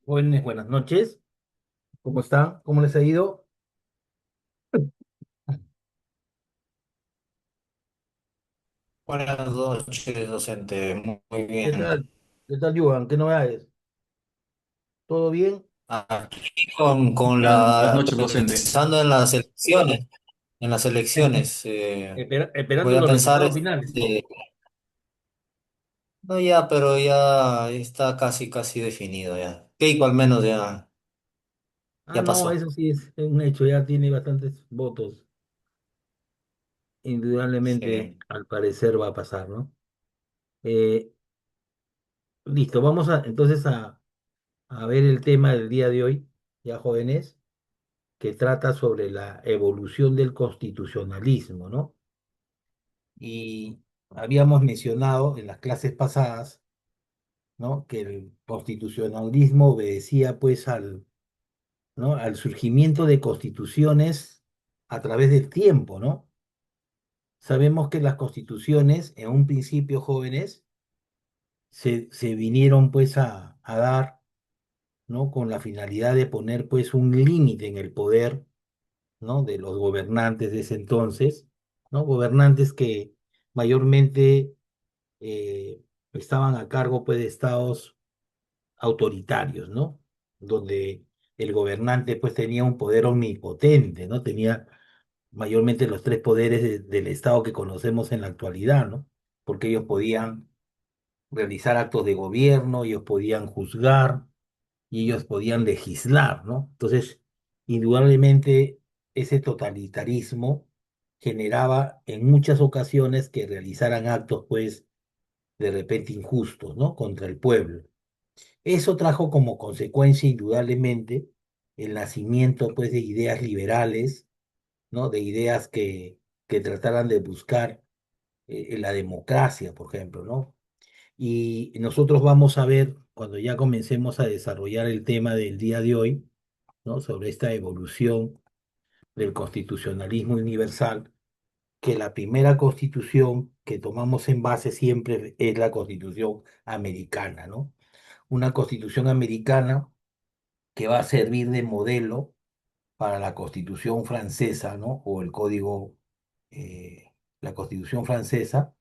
Jóvenes, buenas noches. ¿Cómo están? ¿Cómo les ha ido? Buenas noches, docente. Muy ¿Qué bien. tal? ¿Qué tal, Johan? ¿Qué novedades? ¿Todo bien? Aquí con Buenas noches, docente. pensando en las elecciones, voy Esperando a los pensar, resultados finales. no ya, pero ya está casi definido ya. Keiko al menos Ah, ya no, pasó. eso sí es un hecho, ya tiene bastantes votos. Indudablemente, Sí. al parecer va a pasar, ¿no? Eh, Listo, vamos a ver el tema del día de hoy, ya jóvenes, que trata sobre la evolución del constitucionalismo, ¿no? Y habíamos mencionado en las clases pasadas, ¿no? Que el constitucionalismo obedecía pues ¿no? al surgimiento de constituciones a través del tiempo, ¿no? Sabemos que las constituciones, en un principio jóvenes, se vinieron pues a dar, ¿no? Con la finalidad de poner pues un límite en el poder, ¿no? De los gobernantes de ese entonces, ¿no? Gobernantes que mayormente eh, estaban a cargo pues de estados autoritarios, ¿no? Donde el gobernante pues tenía un poder omnipotente, ¿no? Tenía mayormente los tres poderes del Estado que conocemos en la actualidad, ¿no? Porque ellos podían realizar actos de gobierno, ellos podían juzgar y ellos podían legislar, ¿no? Entonces, indudablemente ese totalitarismo generaba en muchas ocasiones que realizaran actos pues de repente injustos, ¿no? Contra el pueblo. Eso trajo como consecuencia, indudablemente, el nacimiento, pues, de ideas liberales, ¿no? De ideas que trataran de buscar la democracia, por ejemplo, ¿no? Y nosotros vamos a ver, cuando ya comencemos a desarrollar el tema del día de hoy, ¿no? Sobre esta evolución del constitucionalismo universal, que la primera constitución que tomamos en base siempre es la constitución americana, ¿no? Una constitución americana que va a servir de modelo para la Constitución francesa, ¿no? O el código, eh, la Constitución francesa,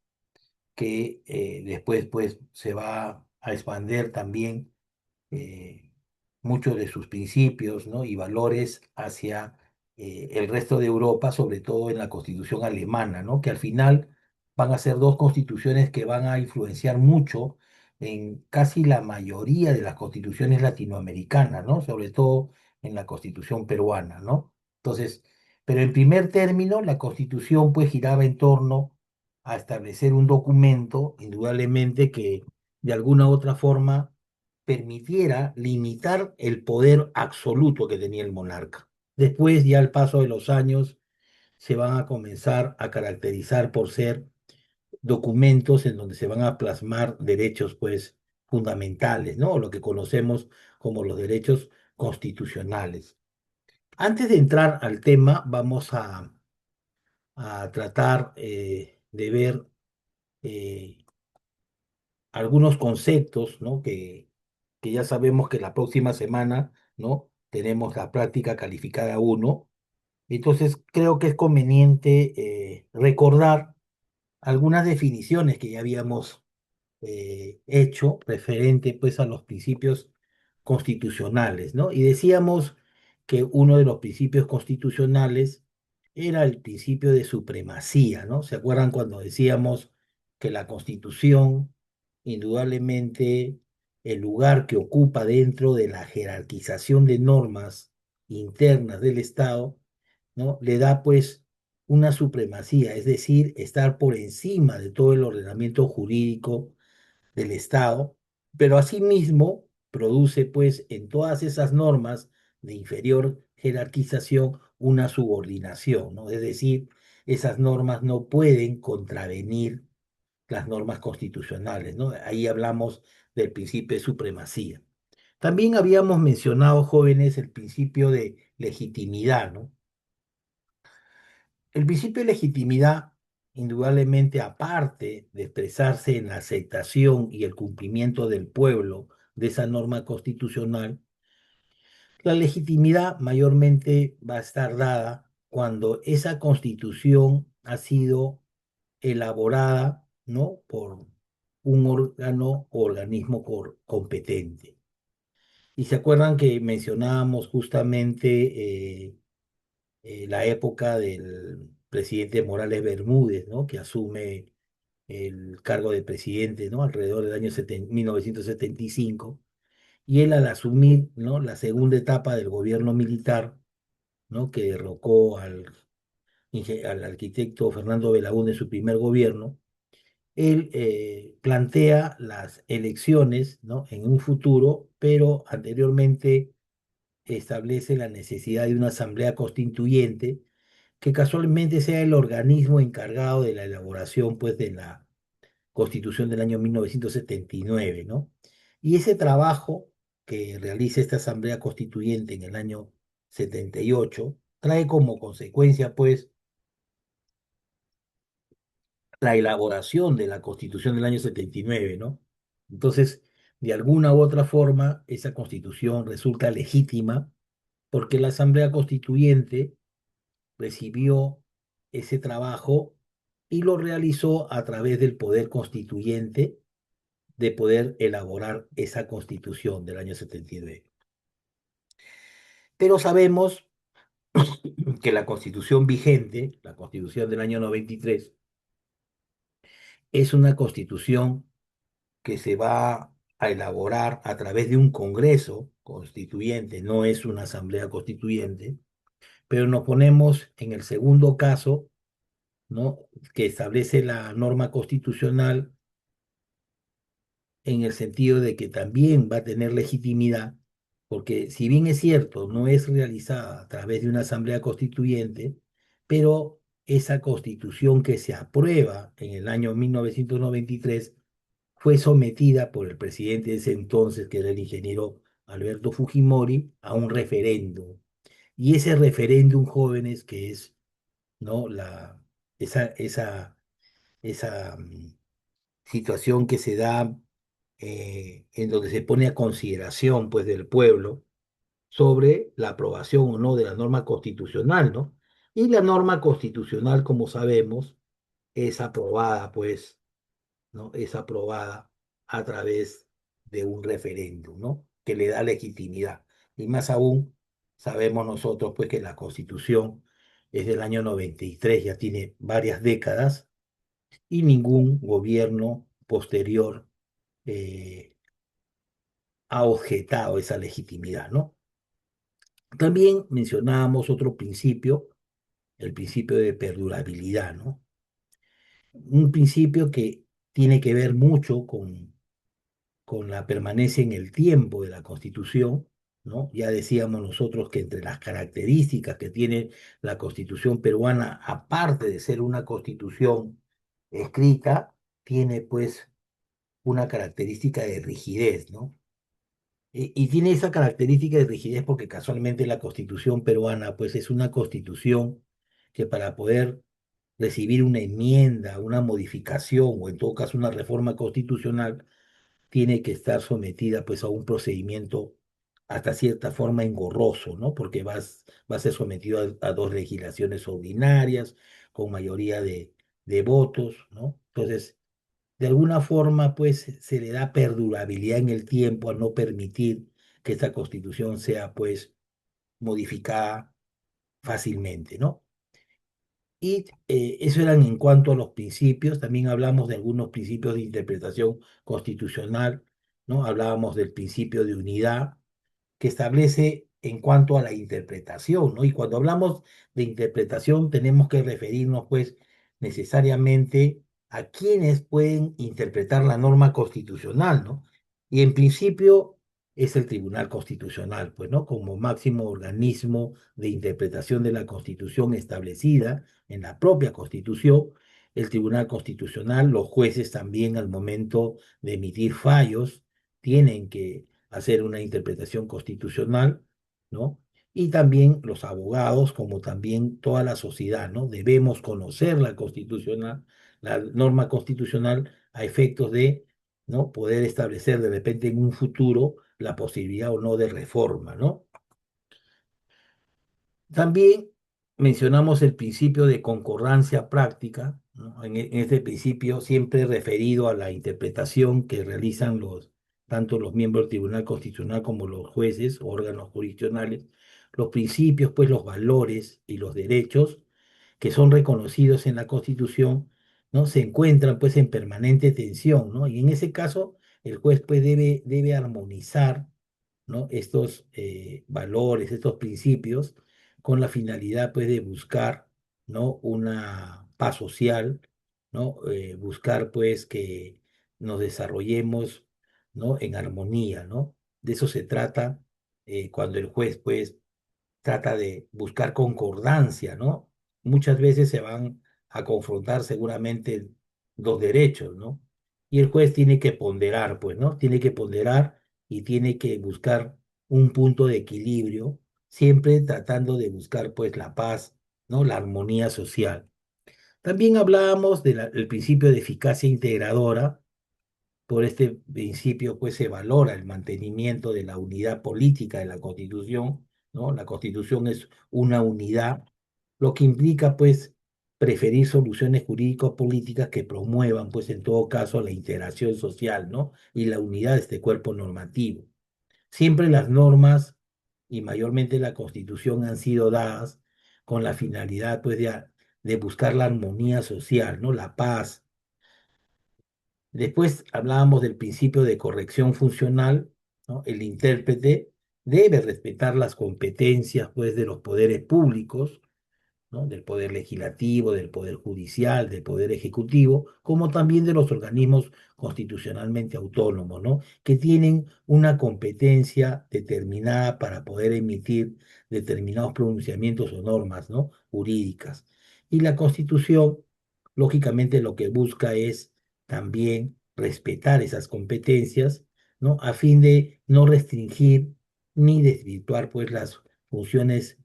que después, pues, se va a expandir también eh, muchos de sus principios, ¿no? Y valores hacia el resto de Europa, sobre todo en la Constitución alemana, ¿no? Que al final van a ser dos constituciones que van a influenciar mucho en casi la mayoría de las constituciones latinoamericanas, ¿no? Sobre todo en la Constitución peruana, ¿no? Entonces, pero en primer término, la Constitución pues giraba en torno a establecer un documento, indudablemente que de alguna u otra forma permitiera limitar el poder absoluto que tenía el monarca. Después, ya al paso de los años, se van a comenzar a caracterizar por ser documentos en donde se van a plasmar derechos, pues, fundamentales, ¿no? Lo que conocemos como los derechos constitucionales. Antes de entrar al tema, vamos a tratar de ver eh, algunos conceptos, ¿no? Que ya sabemos que la próxima semana, ¿no? Tenemos la práctica calificada uno. Entonces, creo que es conveniente recordar algunas definiciones que ya habíamos hecho referente, pues, a los principios constitucionales, ¿no? Y decíamos que uno de los principios constitucionales era el principio de supremacía, ¿no? ¿Se acuerdan cuando decíamos que la Constitución, indudablemente, el lugar que ocupa dentro de la jerarquización de normas internas del Estado, ¿no? Le da pues una supremacía, es decir, estar por encima de todo el ordenamiento jurídico del Estado, pero asimismo produce pues en todas esas normas de inferior jerarquización una subordinación, ¿no? Es decir, esas normas no pueden contravenir las normas constitucionales, ¿no? Ahí hablamos del principio de supremacía. También habíamos mencionado, jóvenes, el principio de legitimidad, ¿no? El principio de legitimidad, indudablemente, aparte de expresarse en la aceptación y el cumplimiento del pueblo de esa norma constitucional, La legitimidad mayormente va a estar dada cuando esa constitución ha sido elaborada, ¿no? Por un órgano o organismo competente. Y se acuerdan que mencionábamos justamente la época del presidente Morales Bermúdez, ¿no? Que asume el cargo de presidente, ¿no? Alrededor del año 1975. Y él al asumir, ¿no? La segunda etapa del gobierno militar, ¿no? Que derrocó al arquitecto Fernando Belaúnde en su primer gobierno, él plantea las elecciones, ¿no? En un futuro, pero anteriormente establece la necesidad de una asamblea constituyente que casualmente sea el organismo encargado de la elaboración, pues, de la Constitución del año 1979, ¿no? Y ese trabajo que realiza esta Asamblea Constituyente en el año 78 trae como consecuencia, pues, la elaboración de la Constitución del año 79, ¿no? Entonces, de alguna u otra forma, esa Constitución resulta legítima porque la Asamblea Constituyente recibió ese trabajo y lo realizó a través del poder constituyente de poder elaborar esa constitución del año 79. Pero sabemos que la constitución vigente, la constitución del año 93, es una constitución que se va a elaborar a través de un Congreso constituyente, no es una asamblea constituyente, pero nos ponemos en el segundo caso, ¿no? Que establece la norma constitucional en el sentido de que también va a tener legitimidad, porque si bien es cierto, no es realizada a través de una asamblea constituyente, pero esa constitución que se aprueba en el año 1993 fue sometida por el presidente de ese entonces, que era el ingeniero Alberto Fujimori, a un referéndum. Y ese referéndum, jóvenes, que es, ¿no? Esa situación que se da en donde se pone a consideración, pues, del pueblo sobre la aprobación o no de la norma constitucional, ¿no? Y la norma constitucional, como sabemos, es aprobada, pues, ¿no? Es aprobada a través de un referéndum, ¿no? Que le da legitimidad. Y más aún, sabemos nosotros, pues, que la Constitución es del año 93, ya tiene varias décadas, y ningún gobierno posterior eh, ha objetado esa legitimidad, ¿no? También mencionábamos otro principio, el principio de perdurabilidad, ¿no? Un principio que tiene que ver mucho con la permanencia en el tiempo de la Constitución, ¿no? Ya decíamos nosotros que entre las características que tiene la Constitución peruana, aparte de ser una Constitución escrita, tiene pues una característica de rigidez, ¿no? Y tiene esa característica de rigidez porque casualmente la Constitución peruana, pues, es una constitución que para poder recibir una enmienda, una modificación o en todo caso una reforma constitucional, tiene que estar sometida, pues, a un procedimiento hasta cierta forma engorroso, ¿no? Porque va a ser sometido a dos legislaciones ordinarias con mayoría de votos, ¿no? Entonces, de alguna forma, pues, se le da perdurabilidad en el tiempo al no permitir que esta constitución sea, pues, modificada fácilmente, ¿no? Y eso eran en cuanto a los principios. También hablamos de algunos principios de interpretación constitucional, ¿no? Hablábamos del principio de unidad que establece en cuanto a la interpretación, ¿no? Y cuando hablamos de interpretación tenemos que referirnos, pues, necesariamente a quienes pueden interpretar la norma constitucional, ¿no? Y en principio es el Tribunal Constitucional, pues, ¿no? Como máximo organismo de interpretación de la Constitución establecida en la propia Constitución, el Tribunal Constitucional, los jueces también al momento de emitir fallos tienen que hacer una interpretación constitucional, ¿no? Y también los abogados, como también toda la sociedad, ¿no? Debemos conocer la norma constitucional a efectos de, ¿no? Poder establecer de repente en un futuro la posibilidad o no de reforma, ¿no? También mencionamos el principio de concordancia práctica, ¿no? En este principio siempre referido a la interpretación que realizan tanto los miembros del Tribunal Constitucional como los jueces, órganos jurisdiccionales, los principios, pues los valores y los derechos que son reconocidos en la Constitución, ¿no? Se encuentran pues en permanente tensión, ¿no? Y en ese caso el juez pues debe armonizar, ¿no? Estos valores, estos principios, con la finalidad pues de buscar, ¿no? Una paz social, ¿no? Buscar pues que nos desarrollemos, ¿no? En armonía, ¿no? De eso se trata cuando el juez pues trata de buscar concordancia, ¿no? Muchas veces se van a confrontar seguramente los derechos, ¿no? Y el juez tiene que ponderar, pues, ¿no? Tiene que ponderar y tiene que buscar un punto de equilibrio, siempre tratando de buscar, pues, la paz, ¿no? La armonía social. También hablábamos del principio de eficacia integradora. Por este principio, pues se valora el mantenimiento de la unidad política de la Constitución, ¿no? La Constitución es una unidad, lo que implica, pues, preferir soluciones jurídico-políticas que promuevan, pues, en todo caso, la integración social, ¿no? Y la unidad de este cuerpo normativo. Siempre las normas y mayormente la Constitución han sido dadas con la finalidad, pues, de buscar la armonía social, ¿no? La paz. Después hablábamos del principio de corrección funcional, ¿no? El intérprete debe respetar las competencias, pues, de los poderes públicos, ¿no? Del poder legislativo, del poder judicial, del poder ejecutivo, como también de los organismos constitucionalmente autónomos, ¿no? Que tienen una competencia determinada para poder emitir determinados pronunciamientos o normas, ¿no? Jurídicas. Y la Constitución, lógicamente, lo que busca es también respetar esas competencias, ¿no? A fin de no restringir ni desvirtuar, pues, las funciones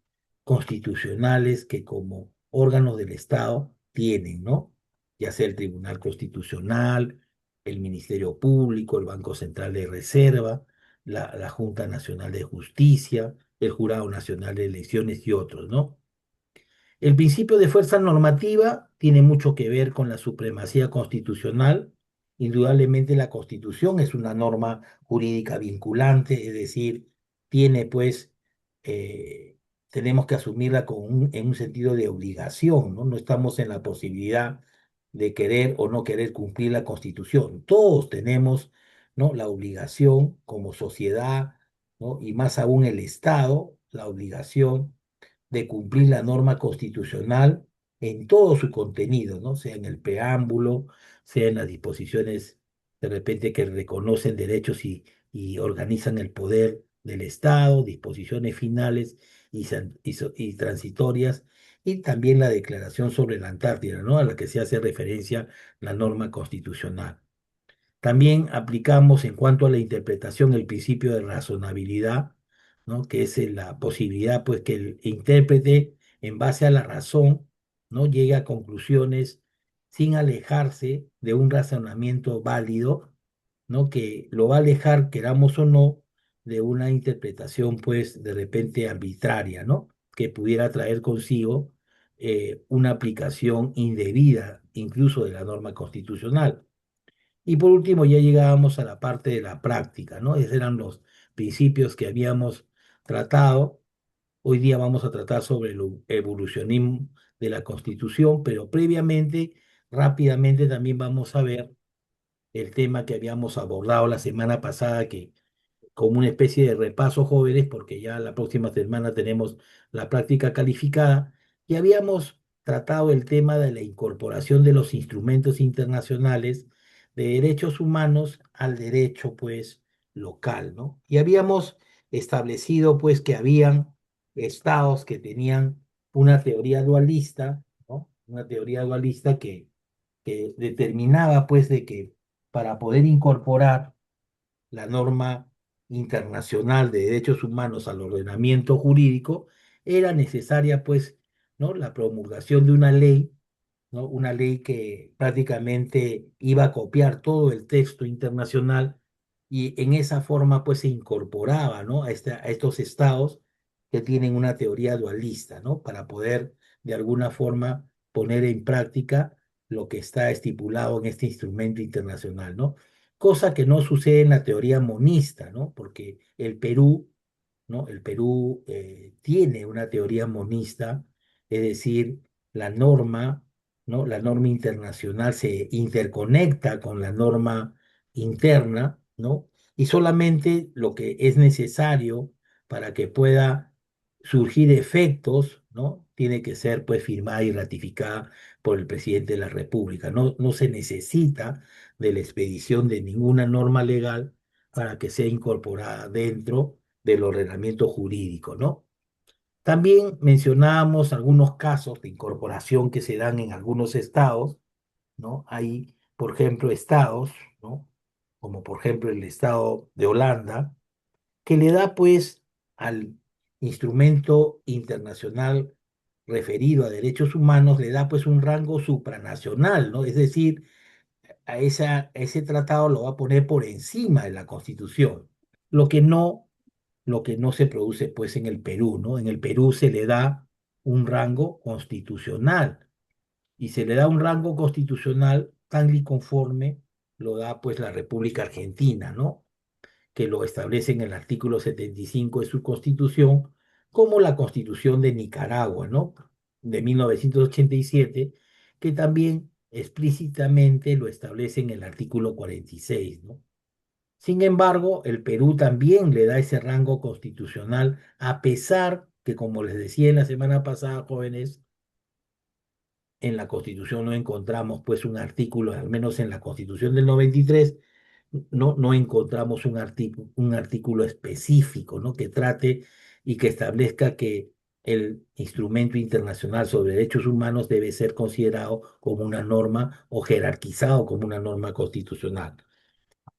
constitucionales que como órganos del Estado tienen, ¿no? Ya sea el Tribunal Constitucional, el Ministerio Público, el Banco Central de Reserva, la Junta Nacional de Justicia, el Jurado Nacional de Elecciones y otros, ¿no? El principio de fuerza normativa tiene mucho que ver con la supremacía constitucional. Indudablemente la Constitución es una norma jurídica vinculante, es decir, tiene pues, eh, tenemos que asumirla en un sentido de obligación, ¿no? No estamos en la posibilidad de querer o no querer cumplir la Constitución. Todos tenemos, ¿no? La obligación como sociedad, ¿no? Y más aún el Estado, la obligación de cumplir la norma constitucional en todo su contenido, ¿no? Sea en el preámbulo, sea en las disposiciones de repente que reconocen derechos y organizan el poder del Estado, disposiciones finales y transitorias, y también la declaración sobre la Antártida, ¿no? A la que se hace referencia la norma constitucional. También aplicamos en cuanto a la interpretación el principio de razonabilidad, ¿no? Que es la posibilidad, pues, que el intérprete, en base a la razón, ¿no? Llegue a conclusiones sin alejarse de un razonamiento válido, ¿no? Que lo va a alejar, queramos o no, de una interpretación, pues, de repente arbitraria, ¿no? Que pudiera traer consigo una aplicación indebida, incluso de la norma constitucional. Y por último, ya llegábamos a la parte de la práctica, ¿no? Esos eran los principios que habíamos tratado. Hoy día vamos a tratar sobre el evolucionismo de la Constitución, pero previamente, rápidamente también vamos a ver el tema que habíamos abordado la semana pasada, que como una especie de repaso jóvenes, porque ya la próxima semana tenemos la práctica calificada, y habíamos tratado el tema de la incorporación de los instrumentos internacionales de derechos humanos al derecho, pues, local, ¿no? Y habíamos establecido, pues, que habían estados que tenían una teoría dualista, ¿no? Una teoría dualista que determinaba, pues, de que para poder incorporar la norma internacional de derechos humanos al ordenamiento jurídico, era necesaria, pues, ¿no? La promulgación de una ley, ¿no? Una ley que prácticamente iba a copiar todo el texto internacional y en esa forma, pues, se incorporaba, ¿no? A estos estados que tienen una teoría dualista, ¿no? Para poder de alguna forma poner en práctica lo que está estipulado en este instrumento internacional, ¿no? Cosa que no sucede en la teoría monista, ¿no? Porque el Perú, ¿no? El Perú tiene una teoría monista, es decir, la norma, ¿no? La norma internacional se interconecta con la norma interna, ¿no? Y solamente lo que es necesario para que pueda surgir efectos, ¿no? Tiene que ser pues firmada y ratificada por el presidente de la República. No, no se necesita de la expedición de ninguna norma legal para que sea incorporada dentro del ordenamiento jurídico, ¿no? También mencionábamos algunos casos de incorporación que se dan en algunos estados, ¿no? Hay, por ejemplo, estados, ¿no? Como por ejemplo el estado de Holanda, que le da pues al instrumento internacional referido a derechos humanos, le da pues un rango supranacional, ¿no? Es decir, a ese tratado lo va a poner por encima de la Constitución, lo que no, lo que no se produce pues en el Perú, ¿no? En el Perú se le da un rango constitucional y se le da un rango constitucional tal y conforme lo da pues la República Argentina, ¿no? Que lo establece en el artículo 75 de su constitución, como la constitución de Nicaragua, ¿no? De 1987, que también explícitamente lo establece en el artículo 46, ¿no? Sin embargo, el Perú también le da ese rango constitucional, a pesar que, como les decía en la semana pasada, jóvenes, en la Constitución no encontramos pues un artículo, al menos en la Constitución del 93, no encontramos un artículo específico, ¿no? Que trate y que establezca que el instrumento internacional sobre derechos humanos debe ser considerado como una norma o jerarquizado como una norma constitucional.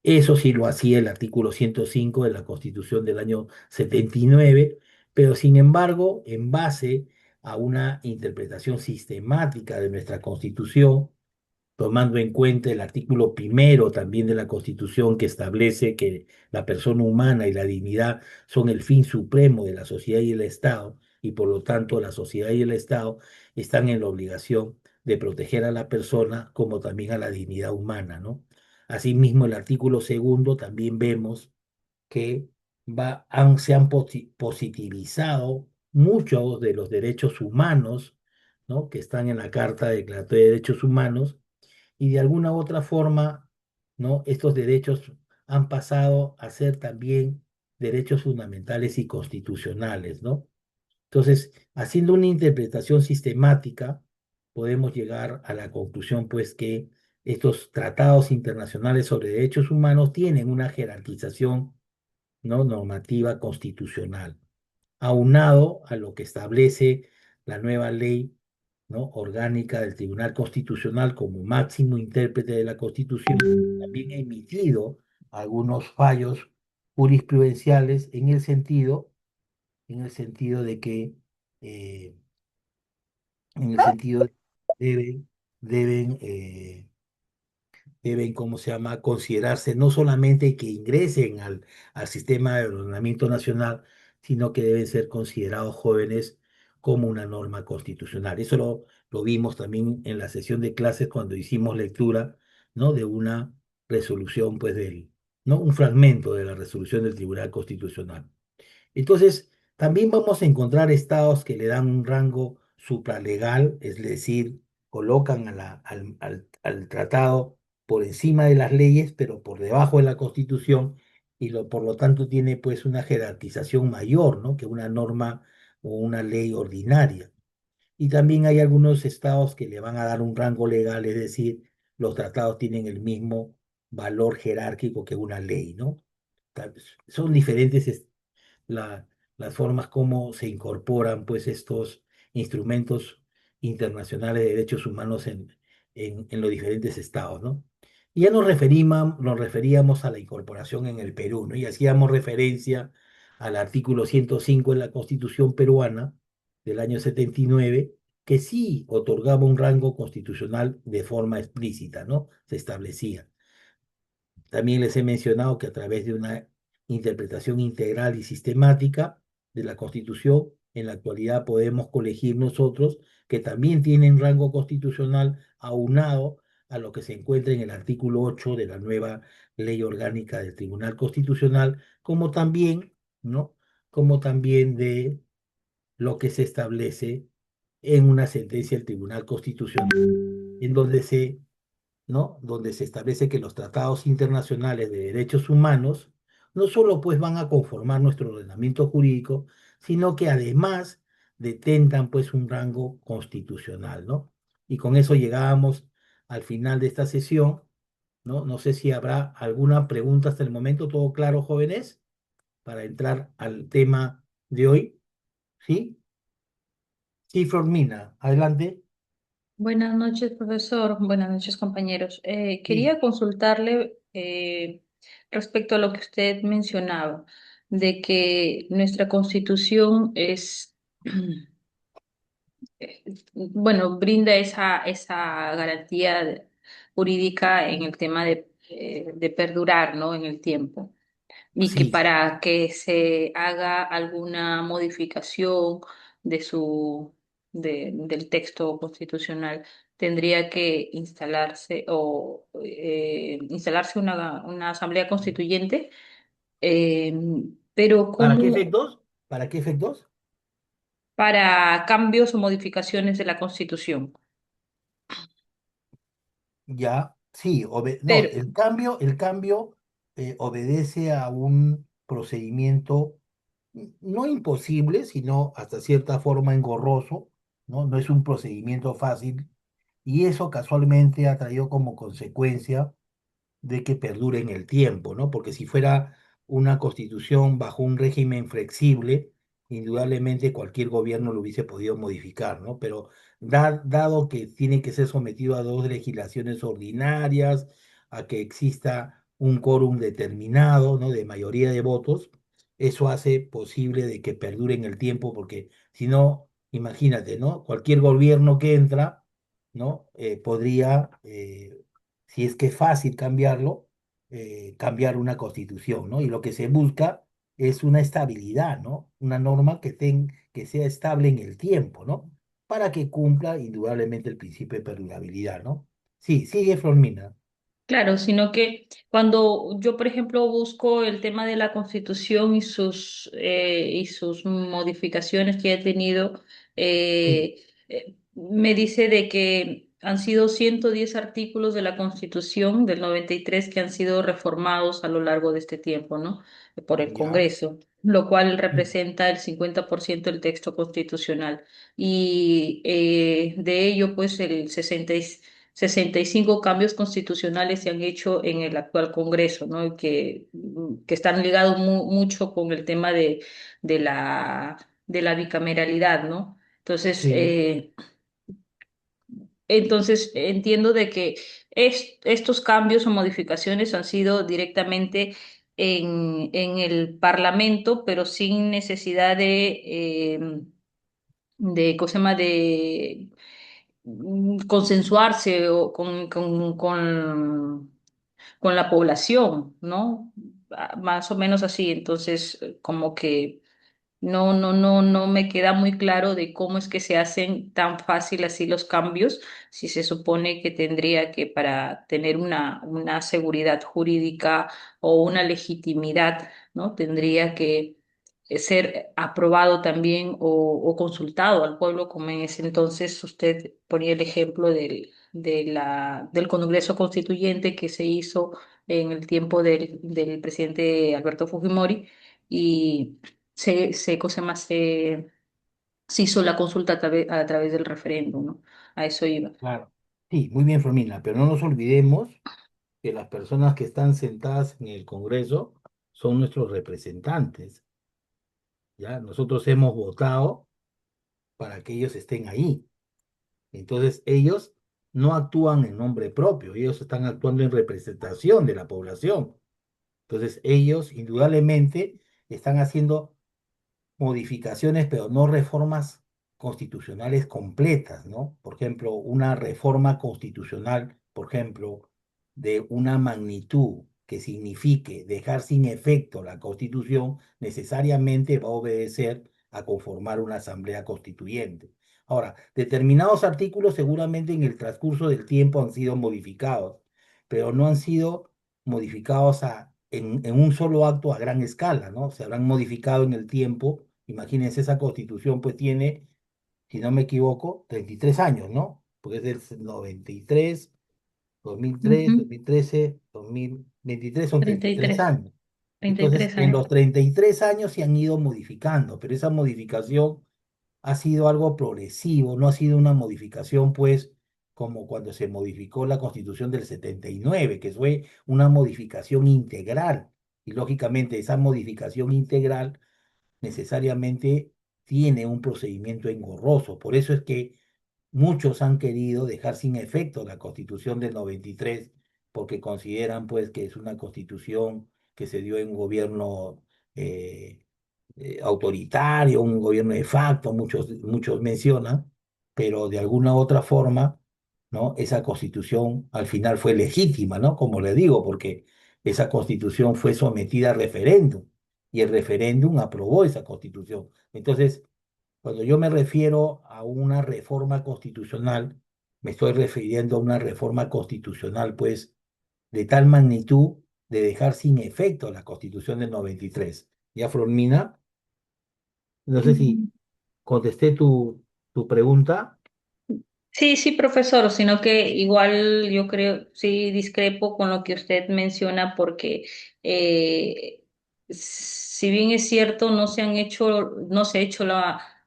Eso sí lo hacía el artículo 105 de la Constitución del año 79, pero sin embargo, en base a una interpretación sistemática de nuestra Constitución, tomando en cuenta el artículo primero también de la Constitución que establece que la persona humana y la dignidad son el fin supremo de la sociedad y el Estado, y por lo tanto la sociedad y el Estado están en la obligación de proteger a la persona como también a la dignidad humana, ¿no? Asimismo, el artículo segundo también vemos que se han positivizado muchos de los derechos humanos, ¿no? Que están en la Carta Declaratoria de Derechos Humanos y de alguna u otra forma, ¿no? Estos derechos han pasado a ser también derechos fundamentales y constitucionales, ¿no? Entonces, haciendo una interpretación sistemática, podemos llegar a la conclusión, pues, que estos tratados internacionales sobre derechos humanos tienen una jerarquización, ¿no? Normativa constitucional aunado a lo que establece la nueva ley, ¿no? Orgánica del Tribunal Constitucional como máximo intérprete de la Constitución, también ha emitido algunos fallos jurisprudenciales en el sentido de que, eh, en el sentido de que deben, ¿cómo se llama?, considerarse no solamente que ingresen al sistema de ordenamiento nacional, sino que deben ser considerados jóvenes como una norma constitucional. Eso lo vimos también en la sesión de clases cuando hicimos lectura, ¿no? De una resolución, pues, ¿no? Un fragmento de la resolución del Tribunal Constitucional. Entonces, también vamos a encontrar estados que le dan un rango supralegal, es decir, colocan al tratado por encima de las leyes, pero por debajo de la Constitución, y por lo tanto tiene pues una jerarquización mayor, ¿no? Que una norma o una ley ordinaria. Y también hay algunos estados que le van a dar un rango legal, es decir, los tratados tienen el mismo valor jerárquico que una ley, ¿no? Son diferentes la- las formas como se incorporan pues estos instrumentos internacionales de derechos humanos en los diferentes estados, ¿no? Y ya nos referíamos a la incorporación en el Perú, ¿no? Y hacíamos referencia al artículo 105 de la Constitución peruana del año 79, que sí otorgaba un rango constitucional de forma explícita, ¿no? Se establecía. También les he mencionado que a través de una interpretación integral y sistemática, de la Constitución, en la actualidad podemos colegir nosotros, que también tienen rango constitucional aunado a lo que se encuentra en el artículo 8 de la nueva ley orgánica del Tribunal Constitucional, como también, ¿no? Como también de lo que se establece en una sentencia del Tribunal Constitucional, en donde se, ¿no? Donde se establece que los tratados internacionales de derechos humanos no solo pues van a conformar nuestro ordenamiento jurídico, sino que además detentan pues un rango constitucional, ¿no? Y con eso llegábamos al final de esta sesión, ¿no? No sé si habrá alguna pregunta hasta el momento, todo claro, jóvenes, para entrar al tema de hoy, ¿sí? Sí, Flormina, adelante. Buenas noches, profesor. Buenas noches, compañeros. Sí, Quería consultarle respecto a lo que usted mencionaba, de que nuestra Constitución es, bueno, brinda esa garantía jurídica en el tema de perdurar, ¿no? En el tiempo y que sí. para que se haga alguna modificación de del texto constitucional tendría que instalarse una asamblea constituyente, eh, pero ¿Para qué como efectos? ¿Para qué efectos? para cambios o modificaciones de la Constitución. Ya, sí, no, Pero, el cambio obedece a un procedimiento no imposible, sino hasta cierta forma engorroso, ¿no? No es un procedimiento fácil y eso casualmente ha traído como consecuencia de que perdure en el tiempo, ¿no? Porque si fuera una constitución bajo un régimen flexible, indudablemente cualquier gobierno lo hubiese podido modificar, ¿no? Pero dado que tiene que ser sometido a dos legislaciones ordinarias, a que exista un quórum determinado, ¿no? De mayoría de votos, eso hace posible de que perdure en el tiempo, porque si no, imagínate, ¿no? Cualquier gobierno que entra, ¿no? Podría si es que es fácil cambiarlo, cambiar una constitución, ¿no? Y lo que se busca es una estabilidad, ¿no? Una norma que sea estable en el tiempo, ¿no? Para que cumpla indudablemente el principio de perdurabilidad, ¿no? Sí, sigue Flormina. claro, sino que cuando yo, por ejemplo, busco el tema de la Constitución y sus modificaciones que ha tenido, Sí, me dice de que han sido 110 artículos de la Constitución del 93 que han sido reformados a lo largo de este tiempo, ¿no? Por el ya, Congreso, lo cual sí, representa el 50% del texto constitucional. Y de ello, pues, el 65 cambios constitucionales se han hecho en el actual Congreso, ¿no? Y que están ligados mucho con el tema de la bicameralidad, ¿no? Entonces, sí, entiendo de que estos cambios o modificaciones han sido directamente en el Parlamento, pero sin necesidad ¿cómo se llama? De consensuarse o con la población, ¿no? Más o menos así. Entonces, como que no me queda muy claro de cómo es que se hacen tan fácil así los cambios, si se supone que tendría que para tener una seguridad jurídica o una legitimidad, ¿no? Tendría que ser aprobado también o consultado al pueblo, como en ese entonces usted ponía el ejemplo del Congreso Constituyente que se hizo en el tiempo del presidente Alberto Fujimori y ¿cómo se llama? Se hizo la consulta a través del referéndum, ¿no? A eso iba. claro. Sí, muy bien, Flormina, pero no nos olvidemos que las personas que están sentadas en el Congreso son nuestros representantes, ¿ya? Nosotros hemos votado para que ellos estén ahí. Entonces, ellos no actúan en nombre propio, ellos están actuando en representación de la población. Entonces, ellos indudablemente están haciendo modificaciones, pero no reformas constitucionales completas, ¿no? Por ejemplo, una reforma constitucional, por ejemplo, de una magnitud que signifique dejar sin efecto la Constitución, necesariamente va a obedecer a conformar una asamblea constituyente. Ahora, determinados artículos seguramente en el transcurso del tiempo han sido modificados, pero no han sido modificados en un solo acto a gran escala, ¿no? Se habrán modificado en el tiempo. Imagínense, esa Constitución pues tiene, si no me equivoco, 33 años, ¿no? Porque es del 93, 2003, Ujú. 2013, 2023, son treinta 33 y tres años. treinta y Entonces, tres en años. los 33 años se han ido modificando, pero esa modificación ha sido algo progresivo, no ha sido una modificación, pues, como cuando se modificó la Constitución del 79, que fue una modificación integral. Y lógicamente esa modificación integral necesariamente tiene un procedimiento engorroso. Por eso es que muchos han querido dejar sin efecto la Constitución del 93 porque consideran pues que es una constitución que se dio en un gobierno eh, autoritario, un gobierno de facto, muchos mencionan, pero de alguna u otra forma, ¿no? Esa constitución al final fue legítima, ¿no? Como le digo, porque esa constitución fue sometida a referéndum y el referéndum aprobó esa constitución. Entonces, cuando yo me refiero a una reforma constitucional, me estoy refiriendo a una reforma constitucional, pues, de tal magnitud de dejar sin efecto la constitución del 93. ¿Ya, Flormina? No sé si Ujú. contesté tu pregunta. Sí, sí, profesor, sino que igual yo creo, sí discrepo con lo que usted menciona porque si bien es cierto, no se ha hecho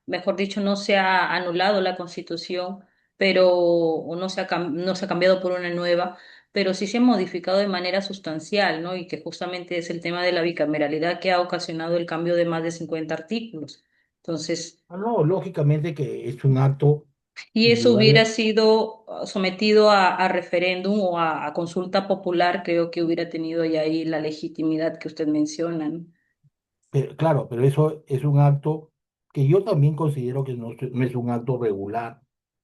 mejor dicho, no se ha anulado la Constitución, pero o no se ha cambiado por una nueva, pero sí se ha modificado de manera sustancial, ¿no? Y que justamente es el tema de la bicameralidad que ha ocasionado el cambio de más de 50 artículos. Entonces, Ah, no, lógicamente que es un acto y eso hubiera indudable. sido sometido a referéndum o a consulta popular, creo que hubiera tenido ya ahí la legitimidad que usted menciona, ¿no? Claro, pero eso es un acto que yo también considero que no es un acto regular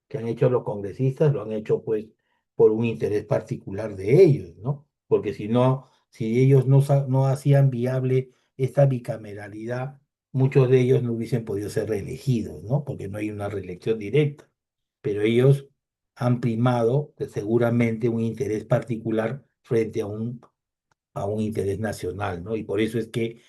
que han hecho los congresistas, lo han hecho pues por un interés particular de ellos, ¿no? Porque si no, si ellos no hacían viable esta bicameralidad, muchos de ellos no hubiesen podido ser reelegidos, ¿no? Porque no hay una reelección directa. Pero ellos han primado seguramente un interés particular frente a un interés nacional, ¿no? Y por eso es que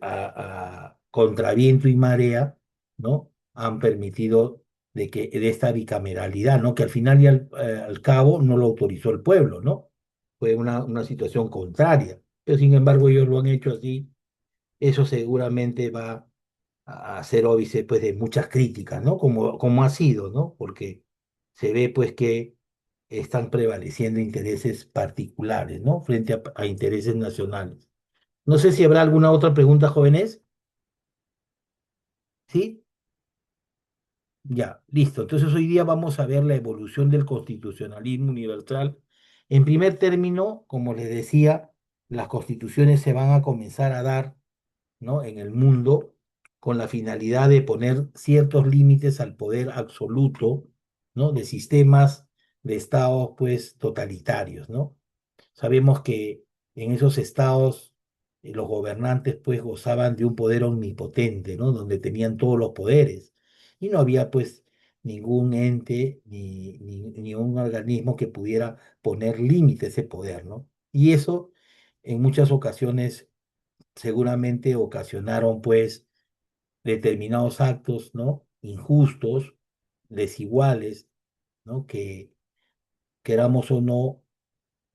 a contra viento y marea, ¿no? Han permitido de esta bicameralidad, ¿no? Que al final y al cabo no lo autorizó el pueblo, ¿no? Fue una situación contraria. Pero sin embargo ellos lo han hecho así. Eso seguramente va a ser óbice pues de muchas críticas, ¿no? Como ha sido, ¿no? Porque se ve pues que están prevaleciendo intereses particulares, ¿no? Frente a intereses nacionales. No sé si habrá alguna otra pregunta, jóvenes. ¿Sí? Ya, listo. Entonces hoy día vamos a ver la evolución del constitucionalismo universal. En primer término, como les decía, las constituciones se van a comenzar a dar, ¿no? En el mundo con la finalidad de poner ciertos límites al poder absoluto, ¿no? De sistemas de estados, pues, totalitarios, ¿no? Sabemos que en esos estados los gobernantes pues gozaban de un poder omnipotente, ¿no? Donde tenían todos los poderes y no había pues ningún ente ni un organismo que pudiera poner límite a ese poder, ¿no? Y eso en muchas ocasiones seguramente ocasionaron pues determinados actos, ¿no? Injustos, desiguales, ¿no? Que queramos o no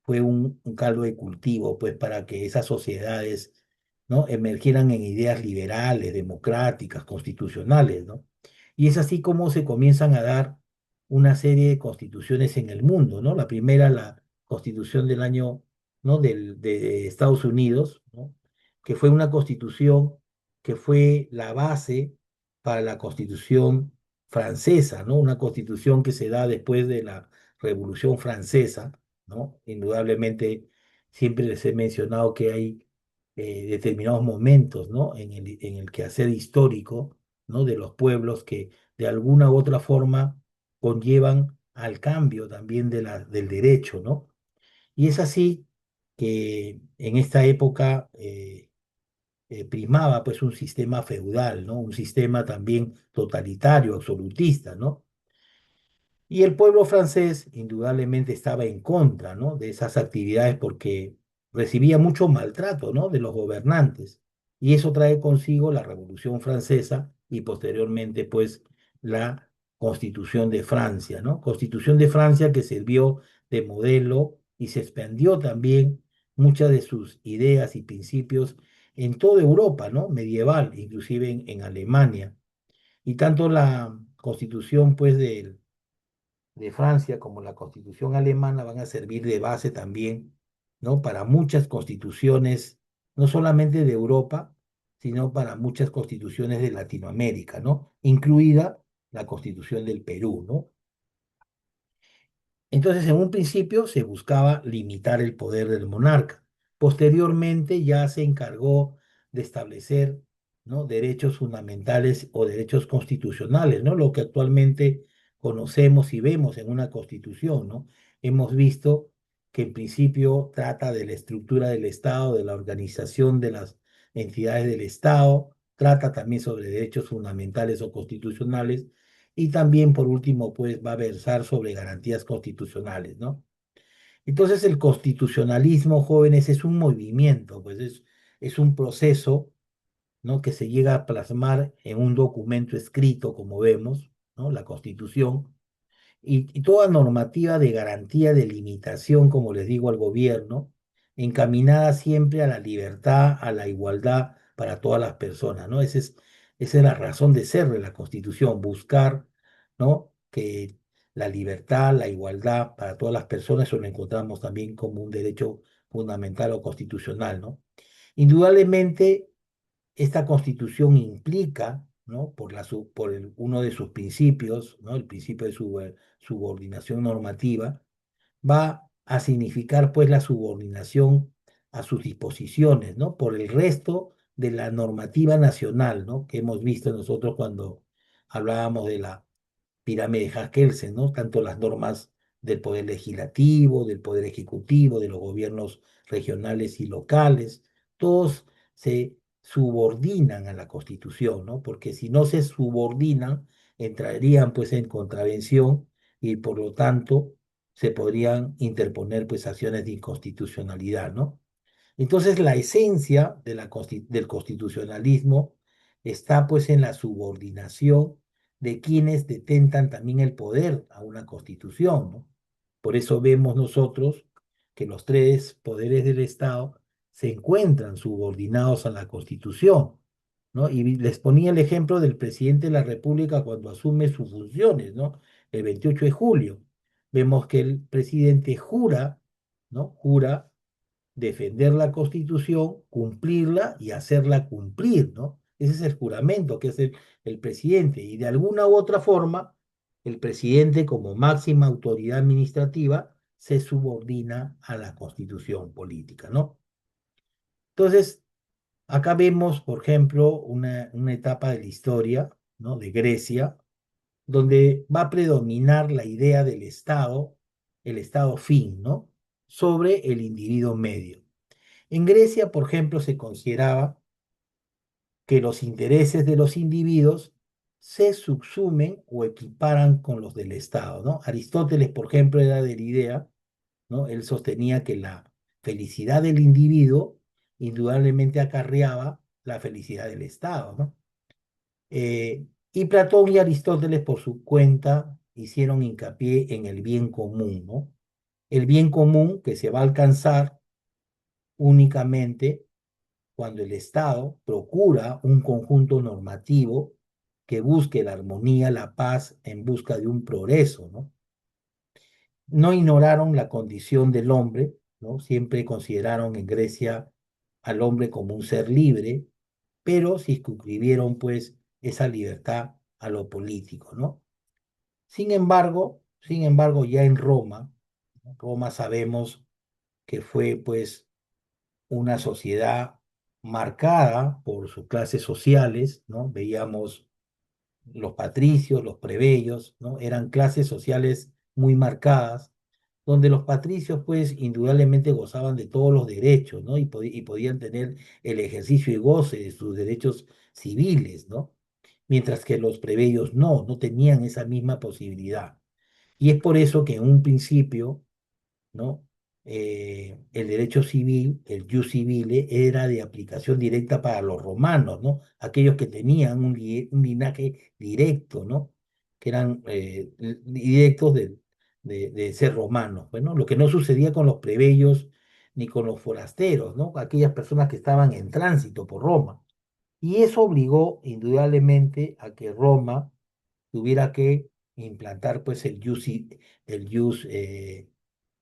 fue un caldo de cultivo, pues, para que esas sociedades, ¿no? Emergieran en ideas liberales, democráticas, constitucionales, ¿no? Y es así como se comienzan a dar una serie de constituciones en el mundo, ¿no? La primera, la constitución del año, ¿no? De Estados Unidos, ¿no? Que fue una constitución que fue la base para la constitución francesa, ¿no? Una constitución que se da después de la Revolución Francesa, ¿no? Indudablemente, siempre les he mencionado que hay determinados momentos, ¿no? En el quehacer histórico, ¿no? De los pueblos que de alguna u otra forma conllevan al cambio también del derecho, ¿no? Y es así que en esta época primaba pues un sistema feudal, ¿no? Un sistema también totalitario, absolutista, ¿no? Y el pueblo francés indudablemente estaba en contra, ¿no? De esas actividades porque recibía mucho maltrato, ¿no? De los gobernantes. Y eso trae consigo la Revolución Francesa y posteriormente, pues, la Constitución de Francia, ¿no? Constitución de Francia que sirvió de modelo y se expandió también muchas de sus ideas y principios en toda Europa, ¿no? Medieval, inclusive en Alemania. Y tanto la Constitución, pues, de Francia como la Constitución alemana van a servir de base también, ¿no? Para muchas constituciones, no solamente de Europa, sino para muchas constituciones de Latinoamérica, ¿no? Incluida la Constitución del Perú, ¿no? Entonces, en un principio se buscaba limitar el poder del monarca. Posteriormente ya se encargó de establecer, ¿no? Derechos fundamentales o derechos constitucionales, ¿no? Lo que actualmente conocemos y vemos en una constitución, ¿no? Hemos visto que en principio trata de la estructura del Estado, de la organización de las entidades del Estado, trata también sobre derechos fundamentales o constitucionales y también, por último, pues va a versar sobre garantías constitucionales, ¿no? Entonces, el constitucionalismo, jóvenes, es un movimiento, pues es un proceso, ¿no? Que se llega a plasmar en un documento escrito, como vemos, ¿no? La Constitución, y toda normativa de garantía de limitación, como les digo al gobierno, encaminada siempre a la libertad, a la igualdad para todas las personas, ¿no? Esa es la razón de ser de la Constitución, buscar, ¿no? Que la libertad, la igualdad para todas las personas, eso lo encontramos también como un derecho fundamental o constitucional, ¿no? Indudablemente, esta constitución implica, ¿no? Uno de sus principios, ¿no? El principio de subordinación normativa, va a significar pues la subordinación a sus disposiciones, ¿no? Por el resto de la normativa nacional, ¿no? Que hemos visto nosotros cuando hablábamos de la pirámide de Kelsen, ¿no? Tanto las normas del poder legislativo, del poder ejecutivo, de los gobiernos regionales y locales, todos se subordinan a la Constitución, ¿no? Porque si no se subordinan, entrarían pues en contravención y por lo tanto se podrían interponer pues acciones de inconstitucionalidad, ¿no? Entonces, la esencia de del constitucionalismo está pues en la subordinación de quienes detentan también el poder a una constitución, ¿no? Por eso vemos nosotros que los tres poderes del Estado se encuentran subordinados a la constitución, ¿no? Y les ponía el ejemplo del presidente de la República cuando asume sus funciones, ¿no? El 28 de julio. Vemos que el presidente jura, ¿no? Jura defender la Constitución, cumplirla y hacerla cumplir, ¿no? Ese es el juramento que hace el presidente. Y de alguna u otra forma, el presidente, como máxima autoridad administrativa, se subordina a la Constitución política, ¿no? Entonces, acá vemos, por ejemplo, una etapa de la historia, ¿no? De Grecia, donde va a predominar la idea del Estado, el Estado fin, ¿no? Sobre el individuo medio. En Grecia, por ejemplo, se consideraba que los intereses de los individuos se subsumen o equiparan con los del Estado, ¿no? Aristóteles, por ejemplo, era de la idea, ¿no? Él sostenía que la felicidad del individuo indudablemente acarreaba la felicidad del Estado, ¿no? Y Platón y Aristóteles, por su cuenta, hicieron hincapié en el bien común, ¿no? El bien común que se va a alcanzar únicamente cuando el Estado procura un conjunto normativo que busque la armonía, la paz en busca de un progreso, ¿no? No ignoraron la condición del hombre, ¿no? Siempre consideraron en Grecia al hombre como un ser libre, pero circunscribieron pues esa libertad a lo político, ¿no? Sin embargo, ya en Roma, ¿no? Roma sabemos que fue pues una sociedad marcada por sus clases sociales, ¿no? Veíamos los patricios, los plebeyos, ¿no? Eran clases sociales muy marcadas donde los patricios pues indudablemente gozaban de todos los derechos, ¿no? Y podían tener el ejercicio y goce de sus derechos civiles, ¿no? Mientras que los plebeyos no tenían esa misma posibilidad. Y es por eso que en un principio, ¿no? El derecho civil, el jus civile, era de aplicación directa para los romanos, ¿no? Aquellos que tenían un linaje directo, ¿no? Que eran directos de ser romanos, bueno, lo que no sucedía con los plebeyos ni con los forasteros, ¿no? Aquellas personas que estaban en tránsito por Roma. Y eso obligó indudablemente a que Roma tuviera que implantar pues el jus, eh,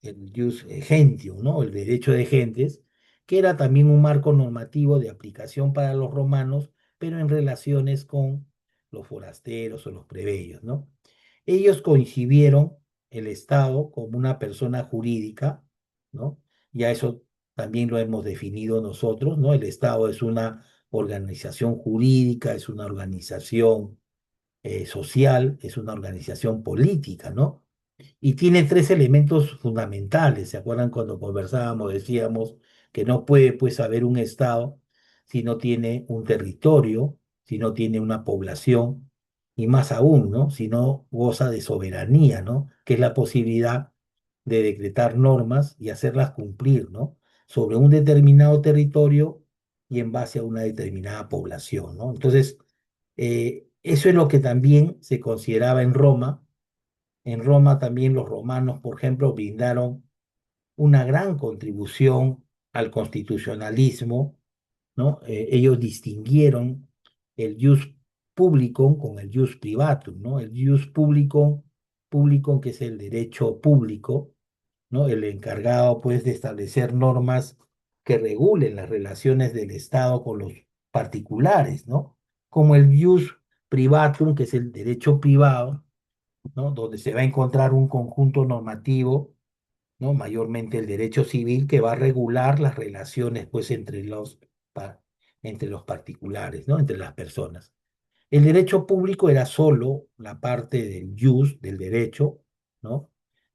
el jus gentium, ¿no? El derecho de gentes, que era también un marco normativo de aplicación para los romanos, pero en relaciones con los forasteros o los plebeyos, ¿no? Ellos concibieron el Estado como una persona jurídica, ¿no? Ya eso también lo hemos definido nosotros, ¿no? El Estado es una organización jurídica, es una organización social, es una organización política, ¿no? Y tiene tres elementos fundamentales. ¿Se acuerdan cuando conversábamos? Decíamos que no puede pues haber un Estado si no tiene un territorio, si no tiene una población, y más aún, ¿no? Si no goza de soberanía, ¿no? Que es la posibilidad de decretar normas y hacerlas cumplir, ¿no? Sobre un determinado territorio y en base a una determinada población, ¿no? Entonces, eso es lo que también se consideraba en Roma. En Roma también los romanos, por ejemplo, brindaron una gran contribución al constitucionalismo, ¿no? Ellos distinguieron el jus publicum con el jus privatum, ¿no? El jus publicum, que es el derecho público, ¿no? El encargado, pues, de establecer normas que regulen las relaciones del Estado con los particulares, ¿no? Como el jus privatum, que es el derecho privado, ¿no? Donde se va a encontrar un conjunto normativo, ¿no? Mayormente el derecho civil que va a regular las relaciones, pues, pa- entre los particulares, ¿no? Entre las personas. El derecho público era solo la parte del jus, del derecho, ¿no?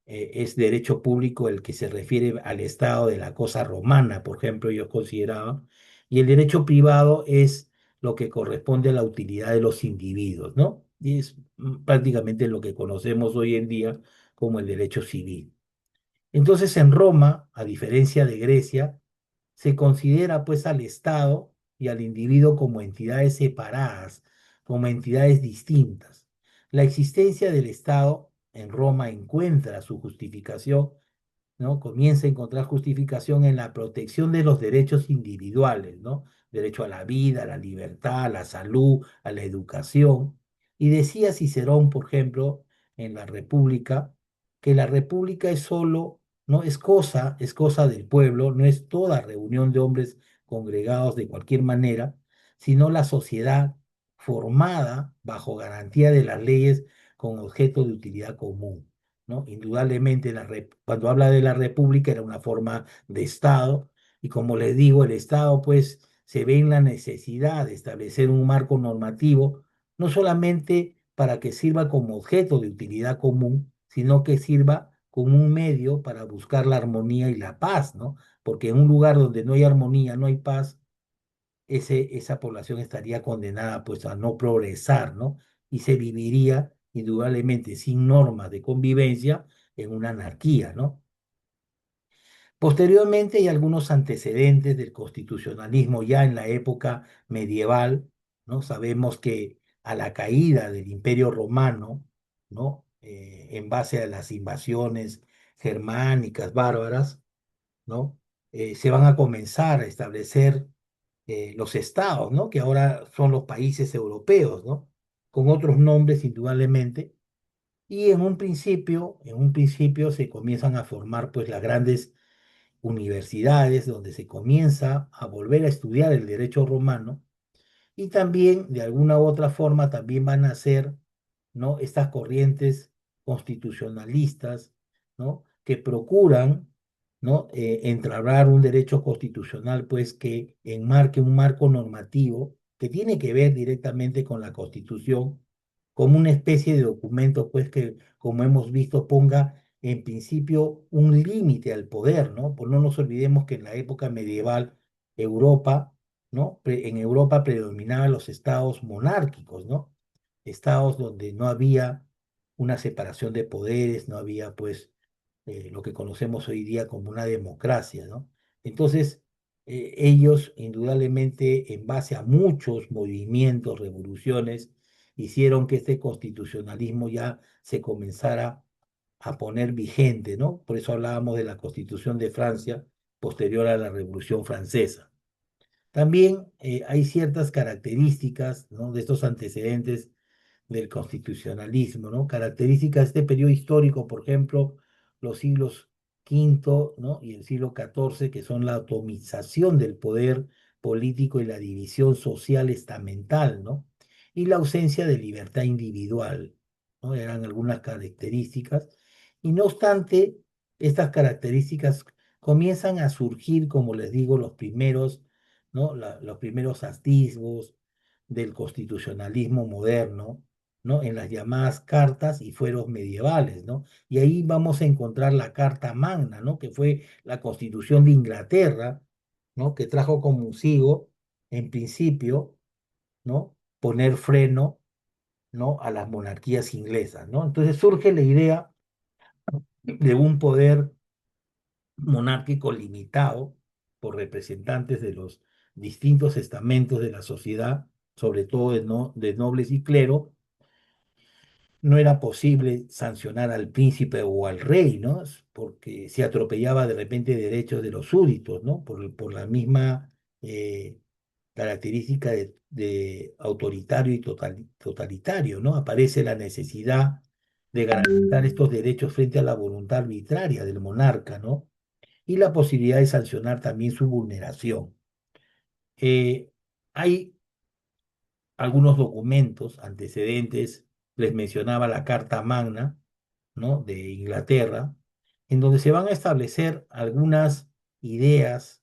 Es derecho público el que se refiere al estado de la cosa romana, por ejemplo, ellos consideraban, y el derecho privado es lo que corresponde a la utilidad de los individuos, ¿no? Y es prácticamente lo que conocemos hoy en día como el derecho civil. Entonces, en Roma, a diferencia de Grecia, se considera pues al Estado y al individuo como entidades separadas, como entidades distintas. La existencia del Estado en Roma encuentra su justificación, ¿no? Comienza a encontrar justificación en la protección de los derechos individuales, ¿no? Derecho a la vida, a la libertad, a la salud, a la educación. Y decía Cicerón, por ejemplo, en la República, que la República es solo, no es cosa del pueblo, no es toda reunión de hombres congregados de cualquier manera, sino la sociedad formada bajo garantía de las leyes con objeto de utilidad común, ¿no? Indudablemente, cuando habla de la república era una forma de Estado, y como les digo, el Estado pues se ve en la necesidad de establecer un marco normativo, no solamente para que sirva como objeto de utilidad común, sino que sirva como un medio para buscar la armonía y la paz, ¿no? Porque en un lugar donde no hay armonía, no hay paz, esa población estaría condenada pues a no progresar, ¿no? Y se viviría indudablemente sin normas de convivencia en una anarquía, ¿no? Posteriormente hay algunos antecedentes del constitucionalismo ya en la época medieval, ¿no? Sabemos que a la caída del Imperio Romano, ¿no? En base a las invasiones germánicas bárbaras, ¿no? Se van a comenzar a establecer los estados, ¿no? Que ahora son los países europeos, ¿no? Con otros nombres, indudablemente. Y en un principio se comienzan a formar, pues, las grandes universidades donde se comienza a volver a estudiar el derecho romano y también, de alguna u otra forma, también van a ser, ¿no? Estas corrientes constitucionalistas, ¿no? Que procuran, ¿no? Entablar un derecho constitucional, pues, que enmarque un marco normativo que tiene que ver directamente con la Constitución, como una especie de documento, pues, que, como hemos visto, ponga en principio, un límite al poder, ¿no? Pues no nos olvidemos que en la época medieval, Europa, ¿no? En Europa predominaban los estados monárquicos, ¿no? Estados donde no había una separación de poderes, no había, pues, lo que conocemos hoy día como una democracia, ¿no? Entonces, ellos, indudablemente, en base a muchos movimientos, revoluciones, hicieron que este constitucionalismo ya se comenzara a poner vigente, ¿no? Por eso hablábamos de la Constitución de Francia posterior a la Revolución Francesa. También hay ciertas características, ¿no? De estos antecedentes del constitucionalismo, ¿no? Características de este periodo histórico, por ejemplo, los siglos quinto, ¿no? Y el siglo XIV, que son la atomización del poder político y la división social estamental, ¿no? Y la ausencia de libertad individual, ¿no? Eran algunas características. Y no obstante, estas características comienzan a surgir, como les digo, los primeros, ¿no? Los primeros atisbos del constitucionalismo moderno, ¿no? En las llamadas cartas y fueros medievales, ¿no? Y ahí vamos a encontrar la Carta Magna, ¿no? Que fue la Constitución de Inglaterra, ¿no? Que trajo consigo, en principio, ¿no? Poner freno, ¿no? A las monarquías inglesas, ¿no? Entonces surge la idea de un poder monárquico limitado por representantes de los distintos estamentos de la sociedad, sobre todo de nobles y clero. No era posible sancionar al príncipe o al rey, ¿no? Porque se atropellaba de repente derechos de los súbditos, ¿no? Por la misma característica de autoritario y totalitario, ¿no? Aparece la necesidad de garantizar estos derechos frente a la voluntad arbitraria del monarca, ¿no? Y la posibilidad de sancionar también su vulneración. Hay algunos documentos antecedentes, les mencionaba la Carta Magna, ¿no? De Inglaterra, en donde se van a establecer algunas ideas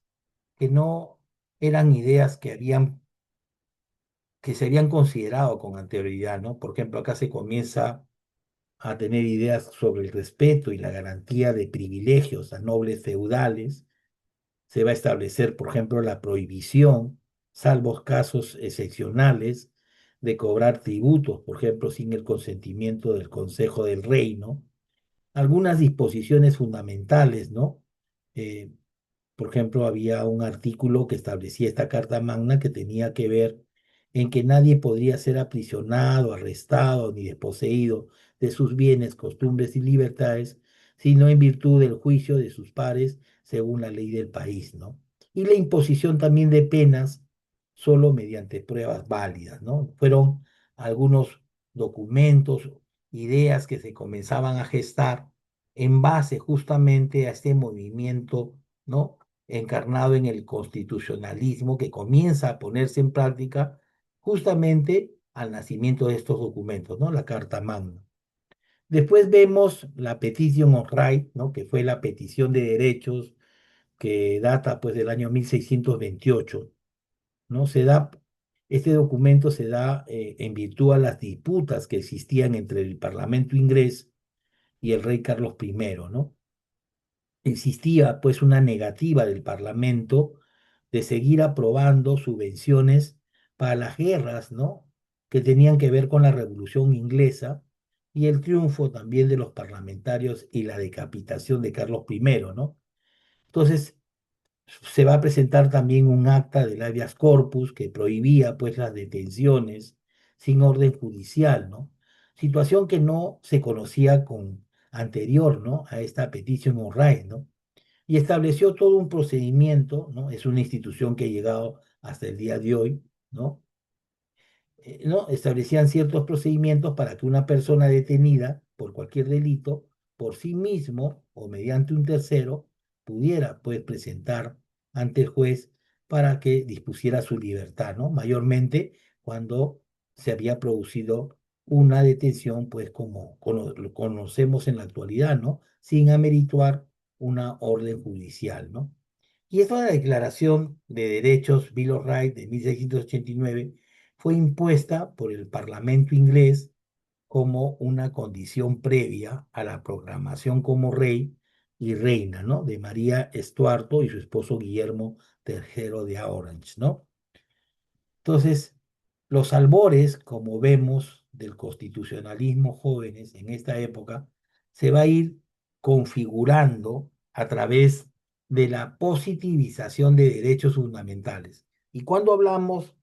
que no eran ideas que se habían considerado con anterioridad, ¿no? Por ejemplo, acá se comienza a tener ideas sobre el respeto y la garantía de privilegios a nobles feudales. Se va a establecer, por ejemplo, la prohibición, salvo casos excepcionales, de cobrar tributos, por ejemplo, sin el consentimiento del Consejo del Reino. Algunas disposiciones fundamentales, ¿no? Eh, por ejemplo, había un artículo que establecía esta Carta Magna que tenía que ver en que nadie podría ser aprisionado, arrestado ni desposeído de sus bienes, costumbres y libertades, sino en virtud del juicio de sus pares según la ley del país, ¿no? Y la imposición también de penas solo mediante pruebas válidas, ¿no? Fueron algunos documentos, ideas que se comenzaban a gestar en base justamente a este movimiento, ¿no? Encarnado en el constitucionalismo que comienza a ponerse en práctica justamente al nacimiento de estos documentos, ¿no? La Carta Magna. Después vemos la Petition of Right, ¿no? Que fue la petición de derechos que data pues del año 1628, ¿no? Este documento se da en virtud a las disputas que existían entre el Parlamento inglés y el rey Carlos I, ¿no? Existía pues una negativa del Parlamento de seguir aprobando subvenciones para las guerras, ¿no? Que tenían que ver con la Revolución Inglesa y el triunfo también de los parlamentarios y la decapitación de Carlos I, ¿no? Entonces, se va a presentar también un acta del habeas corpus que prohibía pues las detenciones sin orden judicial, ¿no? Situación que no se conocía con anterior, ¿no? A esta petición of right, ¿no? Y estableció todo un procedimiento, ¿no? Es una institución que ha llegado hasta el día de hoy, ¿no? ¿No? Establecían ciertos procedimientos para que una persona detenida por cualquier delito, por sí mismo o mediante un tercero, pudiera, pues, presentar ante el juez para que dispusiera su libertad, ¿no? Mayormente cuando se había producido una detención, pues, como lo conocemos en la actualidad, ¿no? Sin amerituar una orden judicial, ¿no? Y esta Declaración de Derechos, Bill of Rights de 1689, fue impuesta por el Parlamento inglés como una condición previa a la proclamación como rey y reina, ¿no? De María Estuardo y su esposo Guillermo III de Orange, ¿no? Entonces, los albores, como vemos, del constitucionalismo jóvenes en esta época, se va a ir configurando a través de la positivización de derechos fundamentales. Y cuando hablamos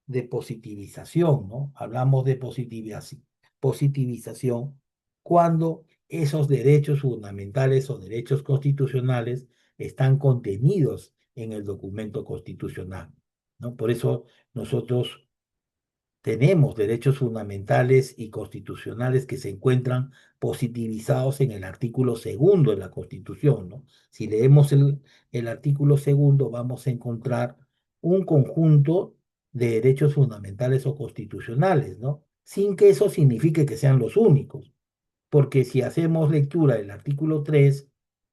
de positivización, ¿no? Hablamos de positivización cuando esos derechos fundamentales o derechos constitucionales están contenidos en el documento constitucional, ¿no? Por eso nosotros tenemos derechos fundamentales y constitucionales que se encuentran positivizados en el artículo segundo de la Constitución, ¿no? Si leemos el artículo segundo, vamos a encontrar un conjunto de derechos fundamentales o constitucionales, ¿no? Sin que eso signifique que sean los únicos, porque si hacemos lectura del artículo 3,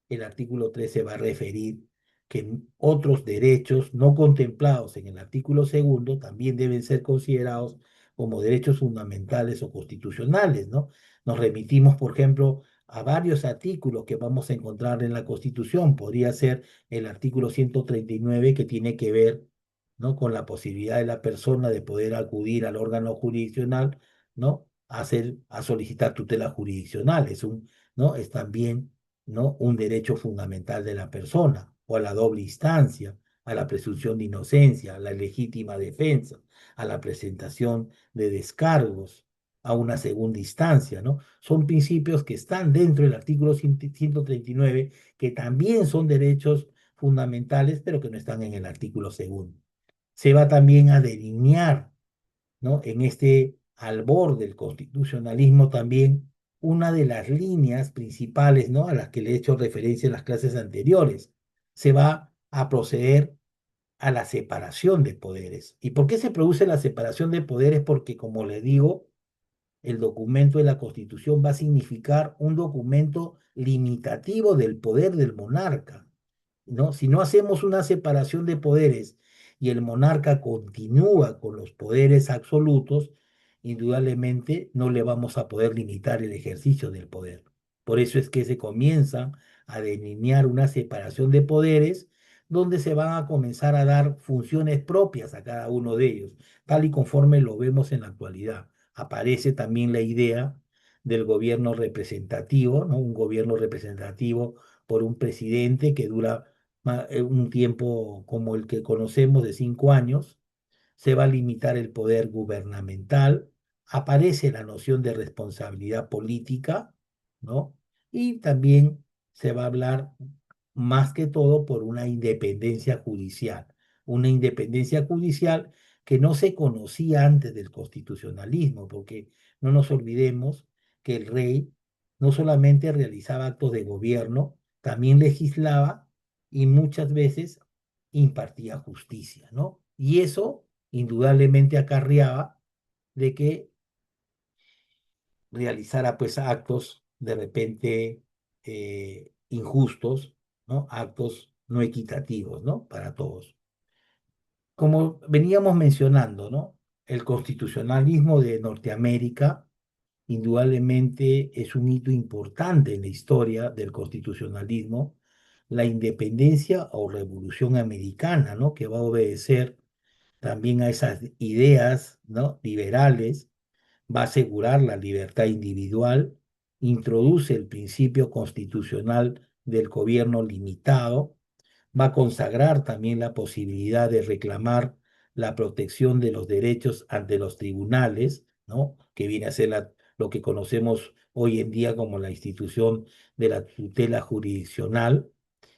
el artículo 3 se va a referir que otros derechos no contemplados en el artículo segundo también deben ser considerados como derechos fundamentales o constitucionales, ¿no? Nos remitimos, por ejemplo, a varios artículos que vamos a encontrar en la Constitución. Podría ser el artículo 139 que tiene que ver, ¿no? Con la posibilidad de la persona de poder acudir al órgano jurisdiccional, ¿no? A solicitar tutela jurisdiccional. ¿No? Es también, ¿no? Un derecho fundamental de la persona, o a la doble instancia, a la presunción de inocencia, a la legítima defensa, a la presentación de descargos, a una segunda instancia, ¿no? Son principios que están dentro del artículo 139, que también son derechos fundamentales, pero que no están en el artículo segundo. Se va también a delinear, ¿no? En este albor del constitucionalismo también una de las líneas principales, ¿no? A las que le he hecho referencia en las clases anteriores. Se va a proceder a la separación de poderes. ¿Y por qué se produce la separación de poderes? Porque, como le digo, el documento de la Constitución va a significar un documento limitativo del poder del monarca, ¿no? Si no hacemos una separación de poderes y el monarca continúa con los poderes absolutos, indudablemente no le vamos a poder limitar el ejercicio del poder. Por eso es que se comienza a delinear una separación de poderes donde se van a comenzar a dar funciones propias a cada uno de ellos, tal y conforme lo vemos en la actualidad. Aparece también la idea del gobierno representativo, ¿no? Un gobierno representativo por un presidente que dura un tiempo como el que conocemos de 5 años. Se va a limitar el poder gubernamental, aparece la noción de responsabilidad política, ¿no? Y también se va a hablar más que todo por una independencia judicial que no se conocía antes del constitucionalismo, porque no nos olvidemos que el rey no solamente realizaba actos de gobierno, también legislaba y muchas veces impartía justicia, ¿no? Y eso indudablemente acarreaba de que realizara pues actos de repente injustos, ¿no? Actos no equitativos, ¿no? Para todos. Como veníamos mencionando, ¿no? El constitucionalismo de Norteamérica indudablemente es un hito importante en la historia del constitucionalismo, la independencia o revolución americana, ¿no? Que va a obedecer también a esas ideas, ¿no? Liberales, va a asegurar la libertad individual, introduce el principio constitucional del gobierno limitado, va a consagrar también la posibilidad de reclamar la protección de los derechos ante los tribunales, ¿no? Que viene a ser lo que conocemos hoy en día como la institución de la tutela jurisdiccional,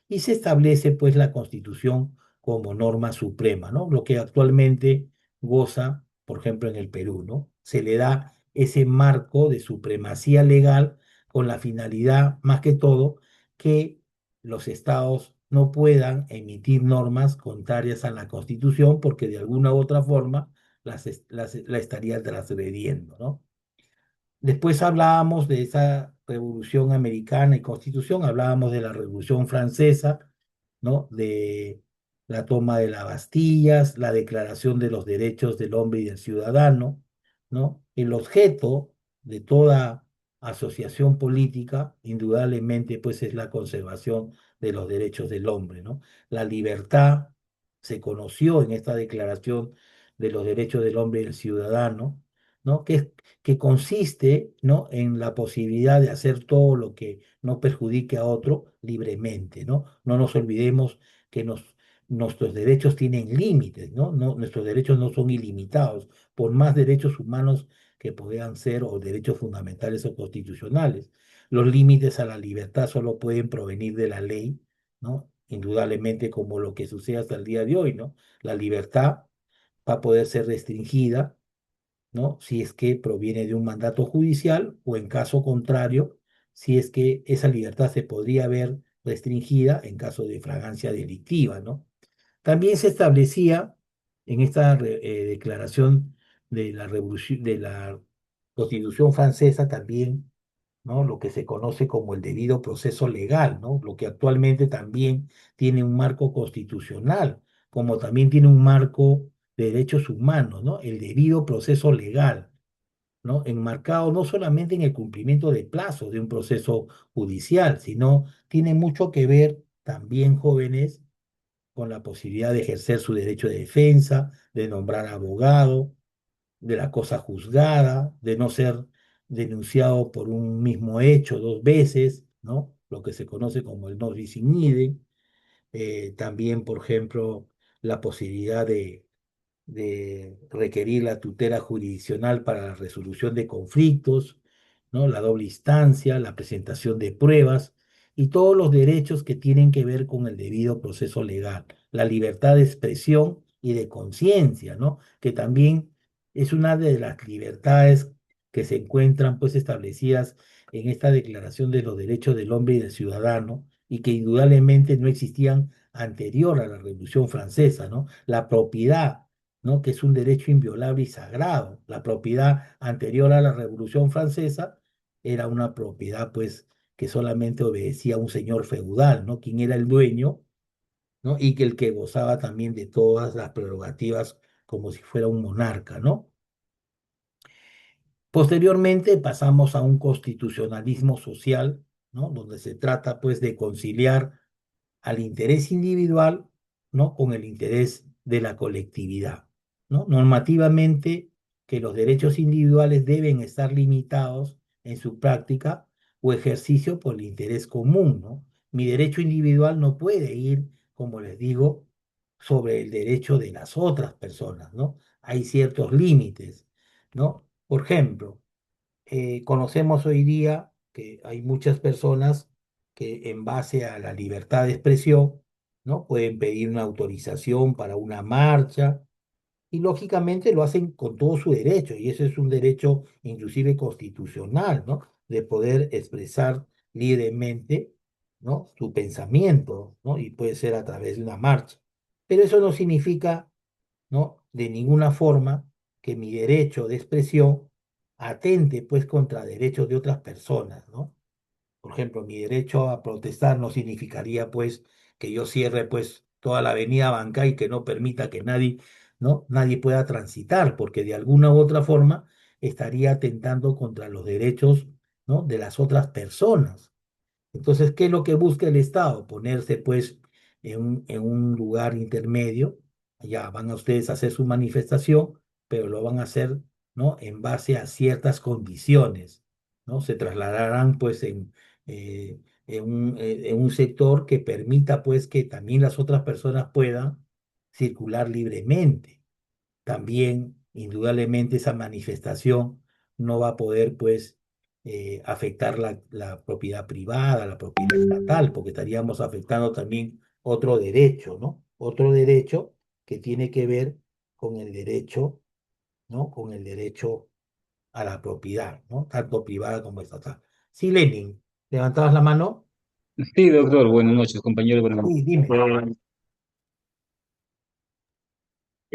y se establece pues la Constitución como norma suprema, ¿no? Lo que actualmente goza, por ejemplo, en el Perú, ¿no? Se le da ese marco de supremacía legal con la finalidad, más que todo, que los estados no puedan emitir normas contrarias a la Constitución porque de alguna u otra forma la estarían transgrediendo, ¿no? Después hablábamos de esa Revolución Americana y Constitución, hablábamos de la Revolución Francesa, ¿no? De la toma de las Bastillas, la Declaración de los Derechos del Hombre y del Ciudadano, ¿no? El objeto de toda asociación política, indudablemente, pues es la conservación de los derechos del hombre, ¿no? La libertad se conoció en esta Declaración de los Derechos del Hombre y del Ciudadano, ¿no? Que consiste, ¿no? en la posibilidad de hacer todo lo que no perjudique a otro libremente, ¿no? No nos olvidemos que nuestros derechos tienen límites, ¿no? Nuestros derechos no son ilimitados, por más derechos humanos que puedan ser o derechos fundamentales o constitucionales. Los límites a la libertad solo pueden provenir de la ley, ¿no? Indudablemente como lo que sucede hasta el día de hoy, ¿no? La libertad va a poder ser restringida, ¿no? Si es que proviene de un mandato judicial o en caso contrario, si es que esa libertad se podría ver restringida en caso de fragancia delictiva, ¿no? También se establecía en esta declaración de la revolución, de la Constitución francesa también, ¿no? Lo que se conoce como el debido proceso legal, ¿no? Lo que actualmente también tiene un marco constitucional, como también tiene un marco de derechos humanos, ¿no? El debido proceso legal, ¿no? Enmarcado no solamente en el cumplimiento de plazos de un proceso judicial, sino tiene mucho que ver también, jóvenes, con la posibilidad de ejercer su derecho de defensa, de nombrar abogado, de la cosa juzgada, de no ser denunciado por un mismo hecho dos veces, ¿no? Lo que se conoce como el non bis in idem. También, por ejemplo, la posibilidad de requerir la tutela jurisdiccional para la resolución de conflictos, ¿no? La doble instancia, la presentación de pruebas y todos los derechos que tienen que ver con el debido proceso legal, la libertad de expresión y de conciencia, ¿no? Que también es una de las libertades que se encuentran pues establecidas en esta Declaración de los Derechos del Hombre y del Ciudadano y que indudablemente no existían anterior a la Revolución Francesa, ¿no? La propiedad, ¿no? Que es un derecho inviolable y sagrado. La propiedad anterior a la Revolución Francesa era una propiedad, pues, que solamente obedecía a un señor feudal, ¿no? Quien era el dueño, ¿no? Y que el que gozaba también de todas las prerrogativas como si fuera un monarca, ¿no? Posteriormente pasamos a un constitucionalismo social, ¿no? Donde se trata, pues, de conciliar al interés individual, ¿no? con el interés de la colectividad, ¿no? Normativamente, que los derechos individuales deben estar limitados en su práctica o ejercicio por el interés común, ¿no? Mi derecho individual no puede ir, como les digo, sobre el derecho de las otras personas, ¿no? Hay ciertos límites, ¿no? Por ejemplo, conocemos hoy día que hay muchas personas que en base a la libertad de expresión, ¿no? Pueden pedir una autorización para una marcha y lógicamente lo hacen con todo su derecho y ese es un derecho inclusive constitucional, ¿no? De poder expresar libremente, ¿no? Su pensamiento, ¿no? Y puede ser a través de una marcha. Pero eso no significa, ¿no? De ninguna forma que mi derecho de expresión atente pues contra derechos de otras personas, ¿no? Por ejemplo, mi derecho a protestar no significaría pues que yo cierre pues toda la avenida Bancay y que no permita que nadie, ¿no? Nadie pueda transitar, porque de alguna u otra forma estaría atentando contra los derechos, ¿no? de las otras personas. Entonces, ¿qué es lo que busca el Estado? Ponerse pues en un lugar intermedio. Ya van a ustedes a hacer su manifestación, pero lo van a hacer, ¿no? En base a ciertas condiciones, ¿no? Se trasladarán pues en un sector que permita pues que también las otras personas puedan circular libremente. También, indudablemente, esa manifestación no va a poder, pues, afectar la propiedad privada, la propiedad estatal, porque estaríamos afectando también otro derecho, ¿no? Otro derecho que tiene que ver con el derecho, ¿no? Con el derecho a la propiedad, ¿no? Tanto privada como estatal. Sí, Lenin, ¿levantabas la mano? Sí, doctor, buenas noches, compañero. Buenas Sí, noches. dime.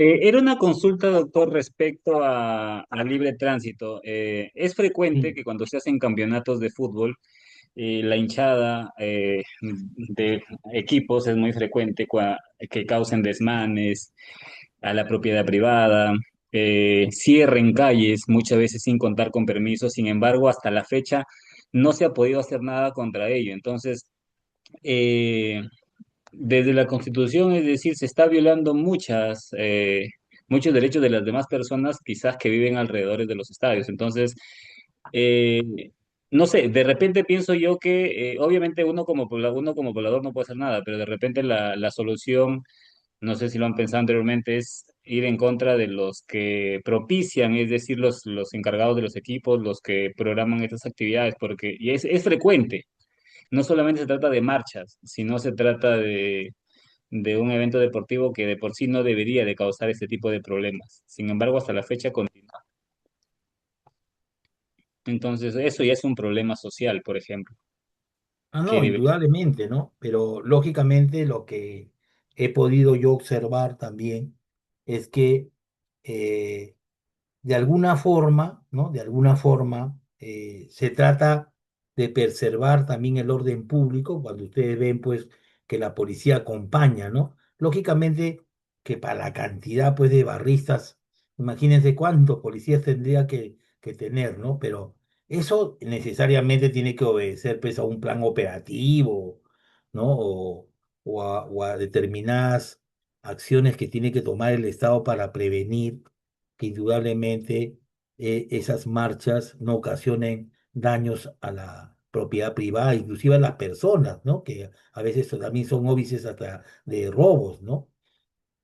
Era una consulta, doctor, respecto a libre tránsito. Es frecuente Sí. que cuando se hacen campeonatos de fútbol, la hinchada de equipos es muy frecuente que causen desmanes a la propiedad privada. cierren calles, muchas veces sin contar con permiso. Sin embargo, hasta la fecha no se ha podido hacer nada contra ello. Entonces, eh, desde la Constitución, es decir, se está violando muchos derechos de las demás personas, quizás que viven alrededor de los estadios. Entonces, eh, no sé, de repente pienso yo que obviamente uno como poblador no puede hacer nada, pero de repente la solución, no sé si lo han pensado anteriormente, es ir en contra de los que propician, es decir, los encargados de los equipos, los que programan estas actividades, porque y es frecuente. No solamente se trata de marchas, sino se trata de un evento deportivo que de por sí no debería de causar este tipo de problemas. Sin embargo, hasta la fecha continúa. Entonces, eso ya es un problema social, por ejemplo, Ah, que no, debería... indudablemente, ¿no? Pero lógicamente lo que he podido yo observar también es que eh, de alguna forma, ¿no? De alguna forma se trata de preservar también el orden público cuando ustedes ven, pues, que la policía acompaña, ¿no? Lógicamente que para la cantidad, pues, de barristas, imagínense cuántos policías tendría que tener, ¿no? Pero eso necesariamente tiene que obedecer, pues, a un plan operativo, ¿no? O a determinadas acciones que tiene que tomar el Estado para prevenir que indudablemente esas marchas no ocasionen daños a la propiedad privada, inclusive a las personas, ¿no? Que a veces también son óbices hasta de robos, ¿no?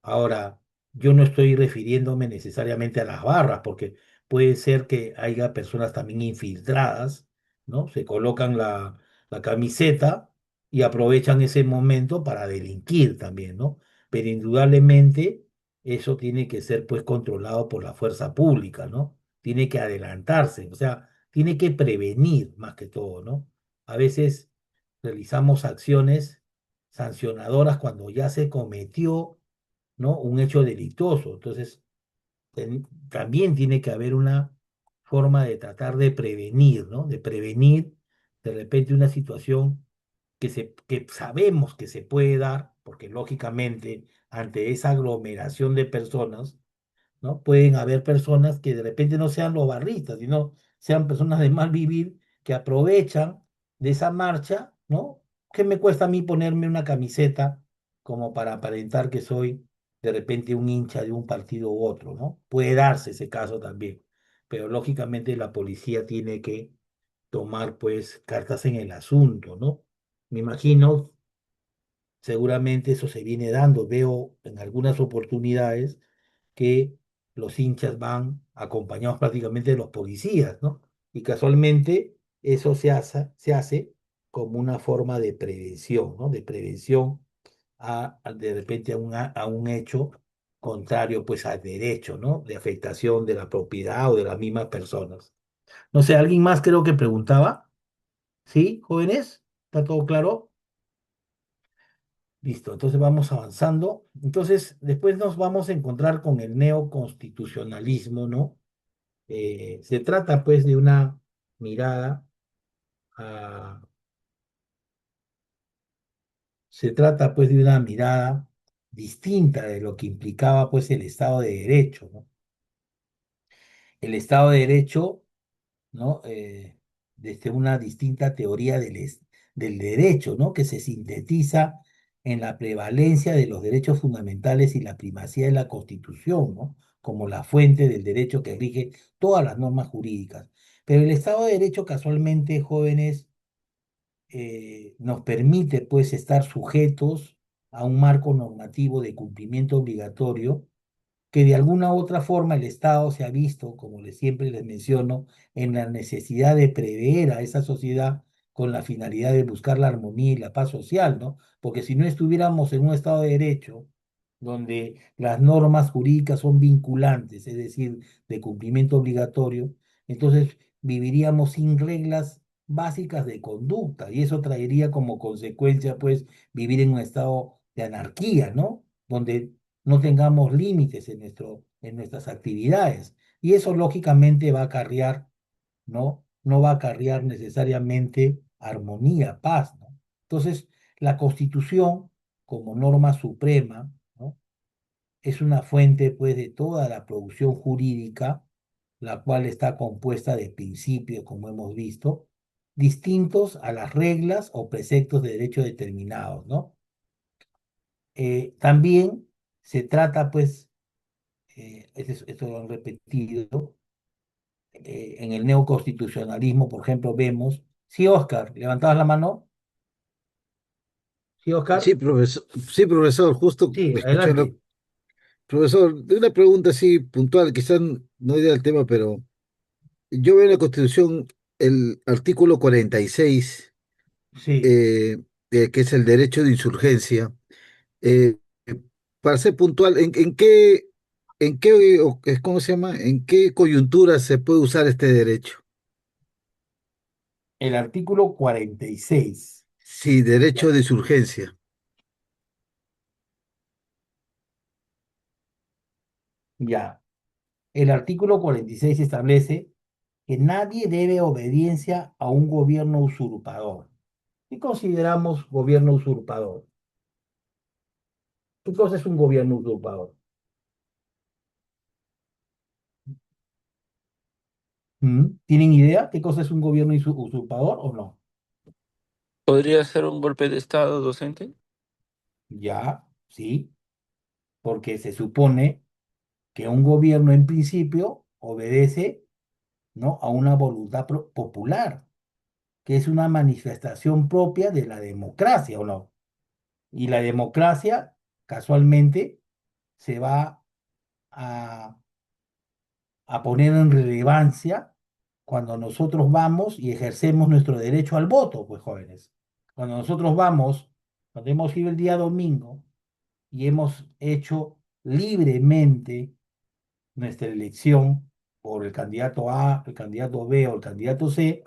Ahora, yo no estoy refiriéndome necesariamente a las barras, porque puede ser que haya personas también infiltradas, ¿no? Se colocan la camiseta y aprovechan ese momento para delinquir también, ¿no? Pero indudablemente eso tiene que ser pues controlado por la fuerza pública, ¿no? Tiene que adelantarse, o sea, tiene que prevenir más que todo, ¿no? A veces realizamos acciones sancionadoras cuando ya se cometió, ¿no? Un hecho delictuoso. Entonces, también tiene que haber una forma de tratar de prevenir, ¿no? De prevenir de repente una situación que sabemos que se puede dar, porque lógicamente ante esa aglomeración de personas, ¿no? Pueden haber personas que de repente no sean los barristas, sino sean personas de mal vivir que aprovechan de esa marcha, ¿no? ¿Qué me cuesta a mí ponerme una camiseta como para aparentar que soy de repente un hincha de un partido u otro, ¿no? Puede darse ese caso también, pero lógicamente la policía tiene que tomar pues cartas en el asunto, ¿no? Me imagino, seguramente eso se viene dando. Veo en algunas oportunidades que los hinchas van acompañados prácticamente de los policías, ¿no? Y casualmente eso se hace como una forma de prevención, ¿no? De prevención de repente a un hecho contrario pues al derecho, ¿no? De afectación de la propiedad o de las mismas personas. No sé, alguien más creo que preguntaba. ¿Sí, jóvenes? ¿Está todo claro? Listo, entonces vamos avanzando. Entonces, después nos vamos a encontrar con el neoconstitucionalismo, ¿no? Se trata pues de una mirada, ah, se trata pues de una mirada distinta de lo que implicaba pues el Estado de Derecho, ¿no? El Estado de Derecho, ¿no? Desde una distinta teoría del derecho, ¿no? Que se sintetiza en la prevalencia de los derechos fundamentales y la primacía de la Constitución, ¿no? Como la fuente del derecho que rige todas las normas jurídicas. Pero el Estado de Derecho, casualmente, jóvenes, nos permite, pues, estar sujetos a un marco normativo de cumplimiento obligatorio que de alguna u otra forma el Estado se ha visto, como siempre les menciono, en la necesidad de prever a esa sociedad con la finalidad de buscar la armonía y la paz social, ¿no? Porque si no estuviéramos en un Estado de Derecho, donde las normas jurídicas son vinculantes, es decir, de cumplimiento obligatorio, entonces viviríamos sin reglas básicas de conducta y eso traería como consecuencia, pues, vivir en un estado de anarquía, ¿no? Donde no tengamos límites en nuestras actividades. Y eso lógicamente va a acarrear, ¿no? No va a acarrear necesariamente armonía, paz, ¿no? Entonces, la Constitución, como norma suprema, ¿no? es una fuente pues de toda la producción jurídica, la cual está compuesta de principios, como hemos visto, distintos a las reglas o preceptos de derecho determinados, ¿no? También se trata pues, esto lo han repetido, en el neoconstitucionalismo, por ejemplo, vemos, sí, Oscar, levantabas la mano, sí, Oscar, Sí, profesor, justo sí, escuchando. adelante, Profesor, de una pregunta así puntual, quizás no idea del tema, pero yo veo en la Constitución el artículo 46, sí. que es el derecho de insurgencia. Eh, para ser puntual, ¿cómo se llama? ¿En qué coyuntura se puede usar este derecho? El artículo 46. Sí, derecho de insurgencia. Ya. El artículo 46 establece que nadie debe obediencia a un gobierno usurpador. ¿Qué consideramos gobierno usurpador? ¿Qué cosa es un gobierno usurpador? ¿Tienen idea qué cosa es un gobierno usurpador o no? ¿Podría ser un golpe de estado docente? Ya, sí, porque se supone que un gobierno en principio obedece, ¿no?, a una voluntad popular, que es una manifestación propia de la democracia, ¿o no? Y la democracia, casualmente, se va a, a poner en relevancia cuando nosotros vamos y ejercemos nuestro derecho al voto, pues jóvenes. Cuando nosotros vamos, cuando hemos ido el día domingo y hemos hecho libremente nuestra elección por el candidato A, el candidato B o el candidato C,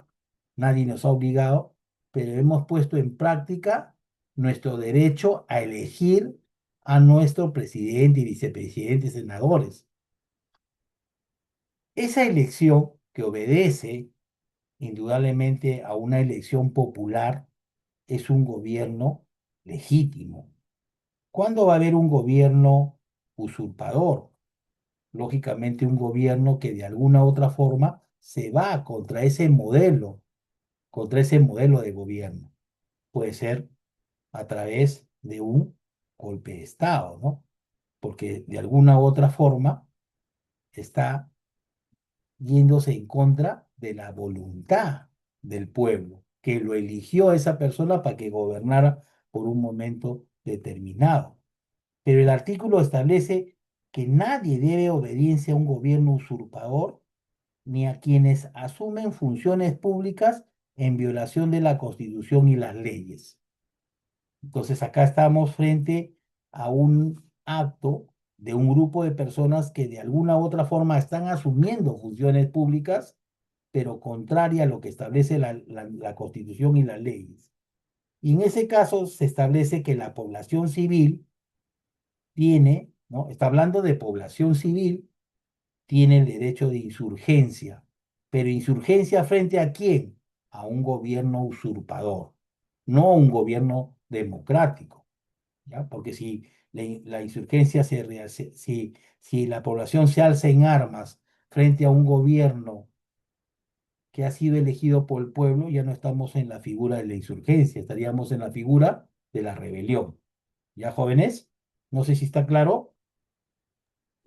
nadie nos ha obligado, pero hemos puesto en práctica nuestro derecho a elegir a nuestro presidente y vicepresidente, senadores. Esa elección que obedece indudablemente a una elección popular es un gobierno legítimo. ¿Cuándo va a haber un gobierno usurpador? Lógicamente un gobierno que de alguna u otra forma se va contra ese modelo de gobierno. Puede ser a través de un golpe de Estado, ¿no? Porque de alguna u otra forma está yéndose en contra de la voluntad del pueblo, que lo eligió a esa persona para que gobernara por un momento determinado. Pero el artículo establece que nadie debe obediencia a un gobierno usurpador ni a quienes asumen funciones públicas en violación de la Constitución y las leyes. Entonces acá estamos frente a un acto de un grupo de personas que de alguna u otra forma están asumiendo funciones públicas, pero contraria a lo que establece la Constitución y las leyes. Y en ese caso se establece que la población civil tiene, ¿no? Está hablando de población civil, tiene el derecho de insurgencia, pero insurgencia frente a quién? A un gobierno usurpador, no a un gobierno democrático. ¿Ya? Porque si la insurgencia si la población se alza en armas frente a un gobierno que ha sido elegido por el pueblo, ya no estamos en la figura de la insurgencia, estaríamos en la figura de la rebelión. ¿Ya, jóvenes? No sé si está claro.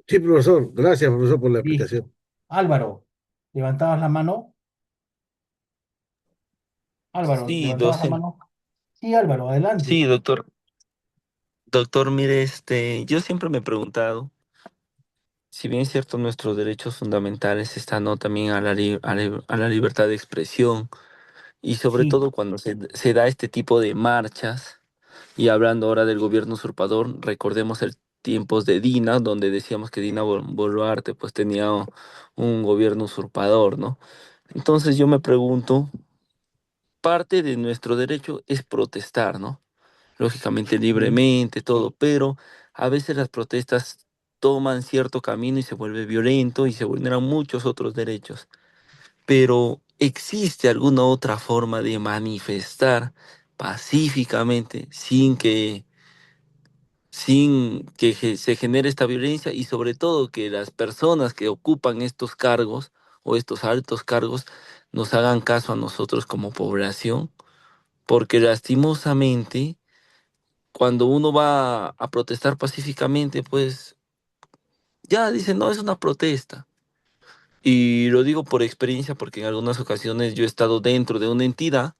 Sí, profesor, gracias, profesor, por la Listo. explicación. Álvaro, ¿levantabas la mano? Álvaro, Sí, ¿levantabas la docente. mano? Sí, Álvaro, Sí, adelante. doctor. Doctor, mire, yo siempre me he preguntado, si bien es cierto, nuestros derechos fundamentales están, ¿no?, también a la libertad de expresión, y sobre Sí, todo cuando se da este tipo de marchas, y hablando ahora del gobierno usurpador, recordemos el tiempos de Dina, donde decíamos que Dina Boluarte pues tenía un gobierno usurpador, ¿no? Entonces yo me pregunto, parte de nuestro derecho es protestar, ¿no? Lógicamente sí, libremente, todo, pero a veces las protestas toman cierto camino y se vuelve violento y se vulneran muchos otros derechos. Pero ¿existe alguna otra forma de manifestar pacíficamente sin que sin que se genere esta violencia y sobre todo que las personas que ocupan estos cargos o estos altos cargos nos hagan caso a nosotros como población, porque lastimosamente cuando uno va a protestar pacíficamente, pues ya dicen, no, es una protesta. Y lo digo por experiencia porque en algunas ocasiones yo he estado dentro de una entidad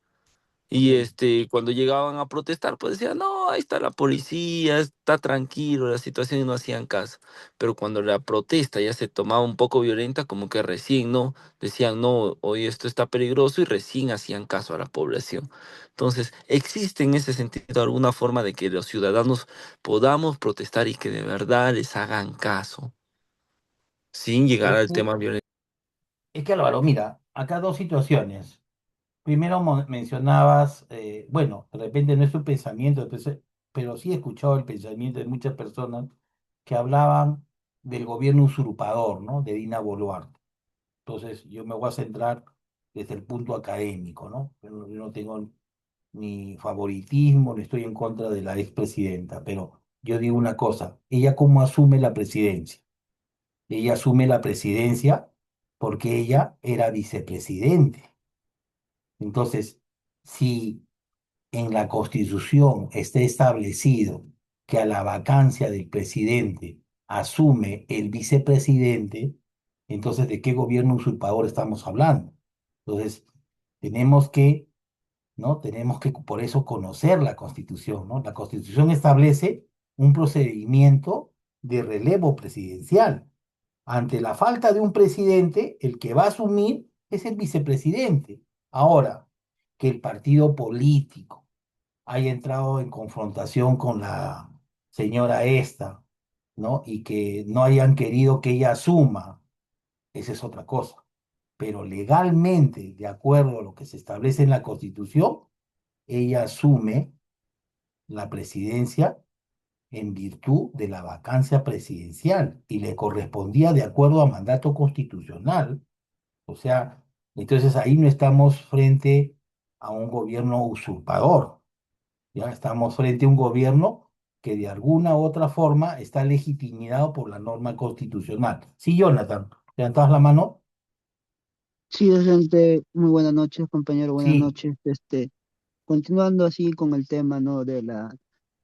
y Sí. cuando llegaban a protestar, pues decían, no, ahí está la policía, está tranquilo la situación y no hacían caso. Pero cuando la protesta ya se tomaba un poco violenta, como que recién, ¿no? Decían, no, hoy esto está peligroso y recién hacían caso a la población. Entonces, ¿existe en ese sentido alguna forma de que los ciudadanos podamos protestar y que de verdad les hagan caso, sin llegar Es al que, tema violento? es que Álvaro, mira, acá dos situaciones. Primero mencionabas, bueno, de repente no es tu pensamiento, pero sí he escuchado el pensamiento de muchas personas que hablaban del gobierno usurpador, ¿no? De Dina Boluarte. Entonces, yo me voy a centrar desde el punto académico, ¿no? Yo no tengo ni favoritismo, ni estoy en contra de la expresidenta, pero yo digo una cosa, ella cómo asume la presidencia. Ella asume la presidencia porque ella era vicepresidente. Entonces, si en la Constitución está establecido que a la vacancia del presidente asume el vicepresidente, entonces, ¿de qué gobierno usurpador estamos hablando? Entonces, tenemos que, ¿no? Tenemos que por eso conocer la Constitución, ¿no? La Constitución establece un procedimiento de relevo presidencial. Ante la falta de un presidente, el que va a asumir es el vicepresidente. Ahora, que el partido político haya entrado en confrontación con la señora esta, ¿no? Y que no hayan querido que ella asuma, esa es otra cosa. Pero legalmente, de acuerdo a lo que se establece en la Constitución, ella asume la presidencia en virtud de la vacancia presidencial y le correspondía de acuerdo a mandato constitucional. O sea, entonces ahí no estamos frente a un gobierno usurpador, ya estamos frente a un gobierno que de alguna u otra forma está legitimado por la norma constitucional. Sí, Jonathan, ¿levantabas la mano? Sí, docente, muy buenas noches, compañero, buenas Sí, noches. Continuando así con el tema, ¿no? De la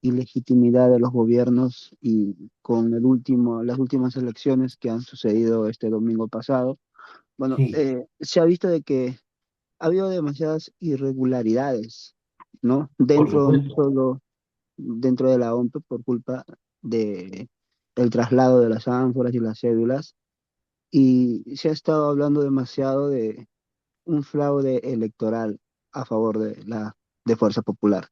ilegitimidad de los gobiernos y con las últimas elecciones que han sucedido este domingo pasado. Bueno, sí, se ha visto de que ha habido demasiadas irregularidades, ¿no? por No supuesto. solo dentro de la OMP por culpa de el traslado de las ánforas y las cédulas, y se ha estado hablando demasiado de un fraude electoral a favor de Fuerza Popular.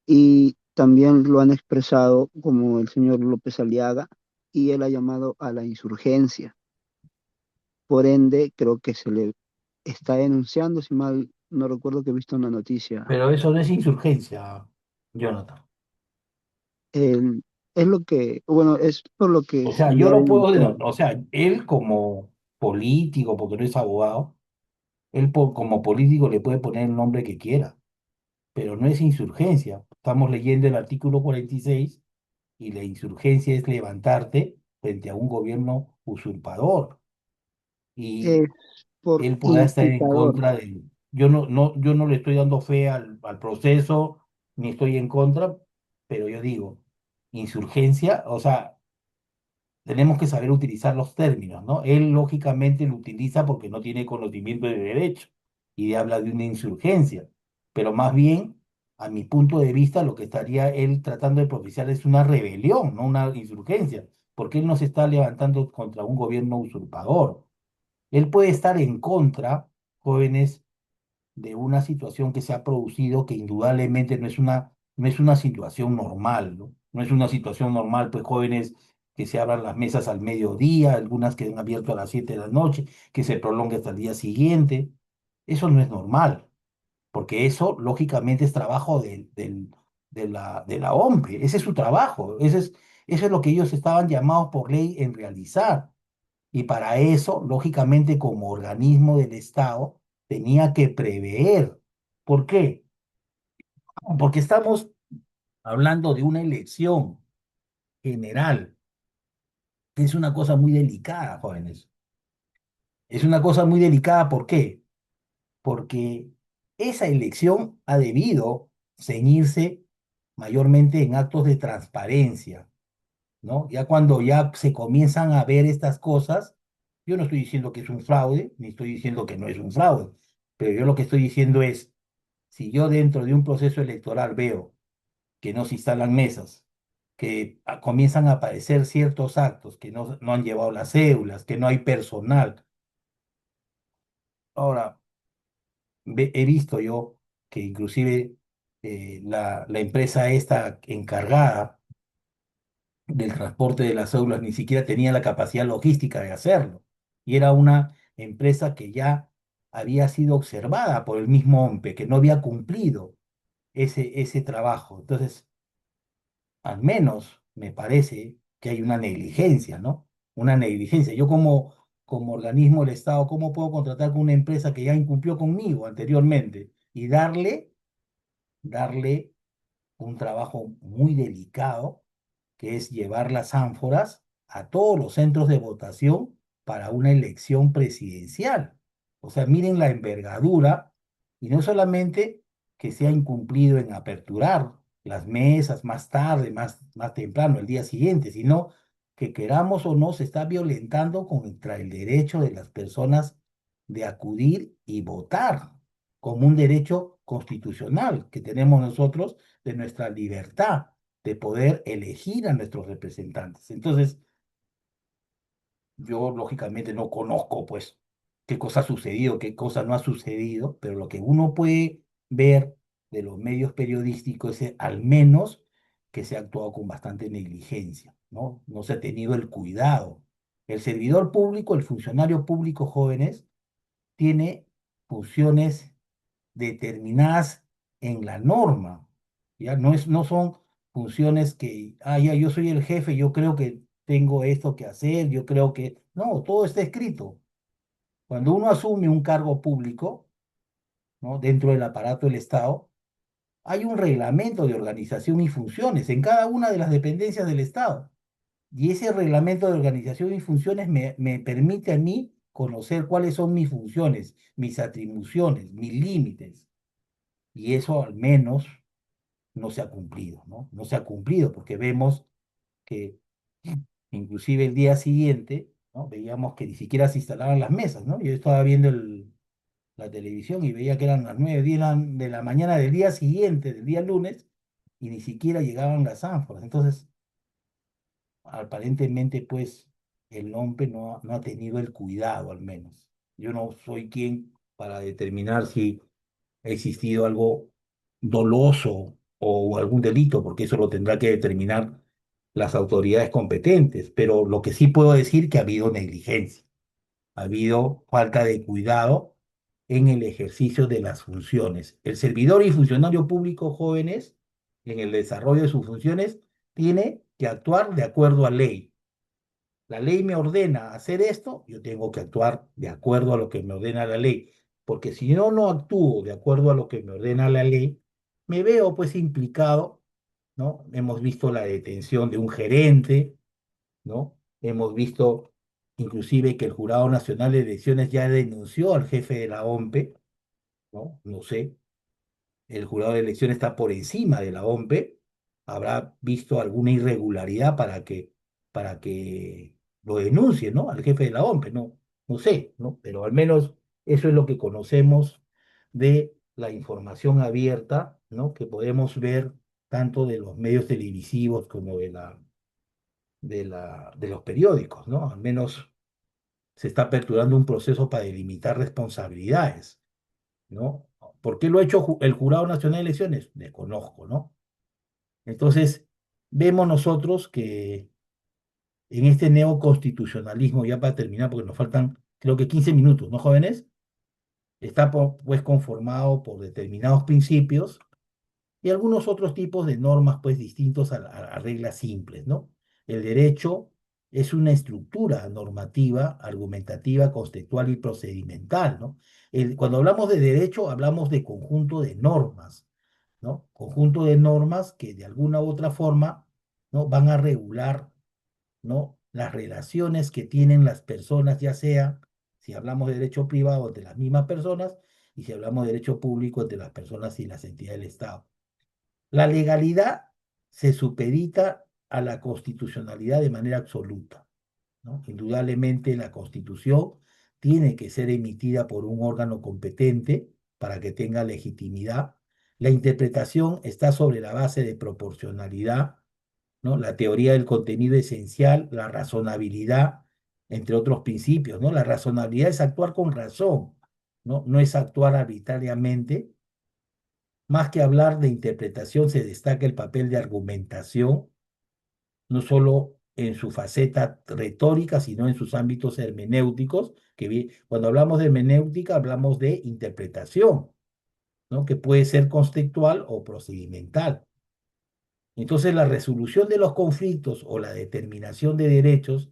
Y también lo han expresado como el señor López Aliaga, y él ha llamado a la insurgencia. Por ende, creo que se le está denunciando, si mal no recuerdo que he visto una noticia. Pero eso no es insurgencia, Jonathan. El- es lo que, bueno, es por lo que O sea, se yo le ha lo puedo denunciado. denunciar, o sea, él como político, porque no es abogado, él como político le puede poner el nombre que quiera, pero no es insurgencia. Estamos leyendo el artículo 46 y la insurgencia es levantarte frente a un gobierno usurpador y Es por él pueda estar en incitador. contra de... yo no le estoy dando fe al proceso, ni estoy en contra, pero yo digo, insurgencia, o sea, tenemos que saber utilizar los términos, ¿no? Él lógicamente lo utiliza porque no tiene conocimiento de derecho y habla de una insurgencia, pero más bien, a mi punto de vista, lo que estaría él tratando de propiciar es una rebelión, no una insurgencia, porque él no se está levantando contra un gobierno usurpador. Él puede estar en contra, jóvenes, de una situación que se ha producido que indudablemente no es una situación normal, ¿no? No es una situación normal, pues jóvenes que se abran las mesas al mediodía, algunas que han abierto a las 7 de la noche, que se prolongue hasta el día siguiente. Eso no es normal, porque eso lógicamente es trabajo de la OMPE, ese es su trabajo, eso es lo que ellos estaban llamados por ley en realizar. Y para eso, lógicamente, como organismo del Estado, tenía que prever. ¿Por qué? Porque estamos hablando de una elección. general. Es una cosa muy delicada, jóvenes. Es una cosa muy delicada, ¿por qué? Porque esa elección ha debido ceñirse mayormente en actos de transparencia, ¿no? Ya cuando ya se comienzan a ver estas cosas, yo no estoy diciendo que es un fraude, ni estoy diciendo que no es un fraude, pero yo lo que estoy diciendo es, si yo dentro de un proceso electoral veo que no se instalan mesas, que comienzan a aparecer ciertos actos, que no han llevado las cédulas, que no hay personal. Ahora, he visto yo que inclusive la empresa esta encargada del transporte de las cédulas ni siquiera tenía la capacidad logística de hacerlo. Y era una empresa que ya había sido observada por el mismo OMPE, que no había cumplido ese trabajo. Entonces, al menos me parece que hay una negligencia, ¿no? Una negligencia. Yo como organismo del Estado, ¿cómo puedo contratar con una empresa que ya incumplió conmigo anteriormente y darle un trabajo muy delicado, que es llevar las ánforas a todos los centros de votación para una elección presidencial? O sea, miren la envergadura, y no solamente que se ha incumplido en aperturar las mesas más tarde, más temprano, el día siguiente, sino que queramos o no, se está violentando contra el derecho de las personas de acudir y votar como un derecho constitucional que tenemos nosotros, de nuestra libertad de poder elegir a nuestros representantes. Entonces, yo lógicamente no conozco, pues, qué cosa ha sucedido, qué cosa no ha sucedido, pero lo que uno puede ver de los medios periodísticos es al menos que se ha actuado con bastante negligencia, ¿no? No se ha tenido el cuidado. El servidor público, el funcionario público, jóvenes, tiene funciones determinadas en la norma, ¿ya? No son funciones que, ya yo soy el jefe, yo creo que tengo esto que hacer, yo creo que, no, todo está escrito. Cuando uno asume un cargo público, ¿no? Dentro del aparato del Estado, hay un reglamento de organización y funciones en cada una de las dependencias del Estado. Y ese reglamento de organización y funciones me permite a mí conocer cuáles son mis funciones, mis atribuciones, mis límites. Y eso al menos no se ha cumplido, ¿no? No se ha cumplido porque vemos que inclusive el día siguiente, ¿no? Veíamos que ni siquiera se instalaban las mesas, ¿no? Yo estaba viendo la televisión y veía que eran las 9, 10 de la mañana del día siguiente, del día lunes, y ni siquiera llegaban las ánforas. Entonces, aparentemente, pues, el OMPE no ha tenido el cuidado, al menos. Yo no soy quien para determinar si ha existido algo doloso o algún delito, porque eso lo tendrá que determinar las autoridades competentes, pero lo que sí puedo decir que ha habido negligencia, ha habido falta de cuidado en el ejercicio de las funciones. El servidor y funcionario público, jóvenes, en el desarrollo de sus funciones, tiene que actuar de acuerdo a ley. La ley me ordena hacer esto, yo tengo que actuar de acuerdo a lo que me ordena la ley, porque si yo no actúo de acuerdo a lo que me ordena la ley, me veo pues implicado, ¿no? Hemos visto la detención de un gerente, ¿no? Hemos visto inclusive que el Jurado Nacional de Elecciones ya denunció al jefe de la OMPE, ¿no? No sé, el jurado de elección está por encima de la OMPE, habrá visto alguna irregularidad para que lo denuncie, ¿no? Al jefe de la OMPE, no, no sé, ¿no? Pero al menos eso es lo que conocemos de la información abierta, ¿no? Que podemos ver tanto de los medios televisivos como de los periódicos, ¿no? Al menos se está aperturando un proceso para delimitar responsabilidades, ¿no? ¿Por qué lo ha hecho el Jurado Nacional de Elecciones? Desconozco, ¿no? Entonces, vemos nosotros que en este neoconstitucionalismo, ya para terminar, porque nos faltan creo que 15 minutos, ¿no, jóvenes? Está pues conformado por determinados principios y algunos otros tipos de normas pues distintos a reglas simples, ¿no? El derecho es una estructura normativa, argumentativa, conceptual y procedimental, ¿no? Cuando hablamos de derecho, hablamos de conjunto de normas, ¿no? Conjunto de normas que de alguna u otra forma ¿no? Van a regular, ¿no? Las relaciones que tienen las personas, ya sea si hablamos de derecho privado de las mismas personas y si hablamos de derecho público entre las personas y las entidades del Estado. La legalidad se supedita a la constitucionalidad de manera absoluta, ¿no? Indudablemente la Constitución tiene que ser emitida por un órgano competente para que tenga legitimidad. La interpretación está sobre la base de proporcionalidad, ¿no? La teoría del contenido esencial, la razonabilidad, entre otros principios, ¿no? La razonabilidad es actuar con razón, ¿no? No es actuar arbitrariamente. Más que hablar de interpretación, se destaca el papel de argumentación, no solo en su faceta retórica, sino en sus ámbitos hermenéuticos, cuando hablamos de hermenéutica hablamos de interpretación, ¿no? Que puede ser contextual o procedimental. Entonces, la resolución de los conflictos o la determinación de derechos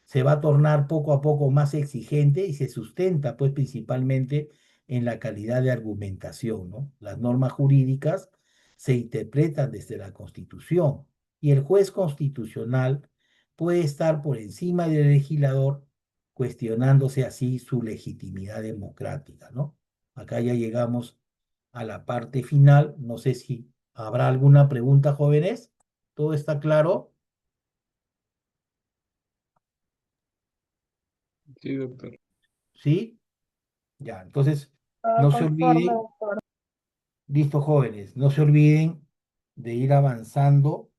se va a tornar poco a poco más exigente y se sustenta, pues, principalmente en la calidad de argumentación, ¿no? Las normas jurídicas se interpretan desde la Constitución y el juez constitucional puede estar por encima del legislador, cuestionándose así su legitimidad democrática, ¿no? Acá ya llegamos a la parte final. No sé si habrá alguna pregunta, jóvenes. ¿Todo está claro? Sí, doctor. ¿Sí? Ya, entonces, Todo no se conforme, olviden, doctor. listo, jóvenes, no se olviden de ir avanzando,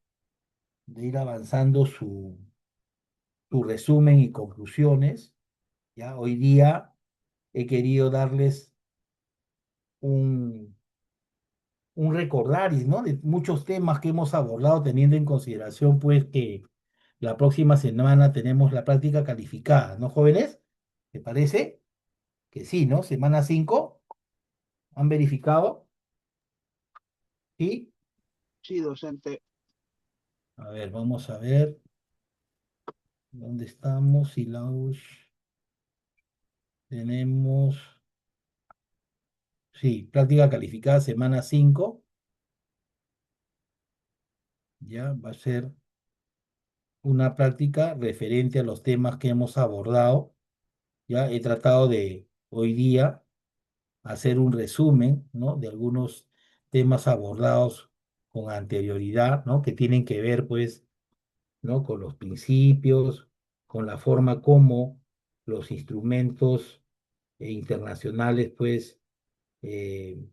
su resumen y conclusiones. Ya, hoy día he querido darles un, un recordaris, ¿no? De muchos temas que hemos abordado, teniendo en consideración, pues, que la próxima semana tenemos la práctica calificada, ¿no, jóvenes? ¿Te parece? Que sí, ¿no? Semana 5, ¿han verificado? ¿Sí? Sí, docente. A ver, vamos a ver dónde estamos. Silaus, tenemos, sí, práctica calificada semana 5. Ya va a ser una práctica referente a los temas que hemos abordado. Ya he tratado de hoy día hacer un resumen, ¿no? De algunos temas abordados con anterioridad, ¿no? Que tienen que ver, pues, ¿no? Con los principios, con la forma como los instrumentos internacionales, pues, eh,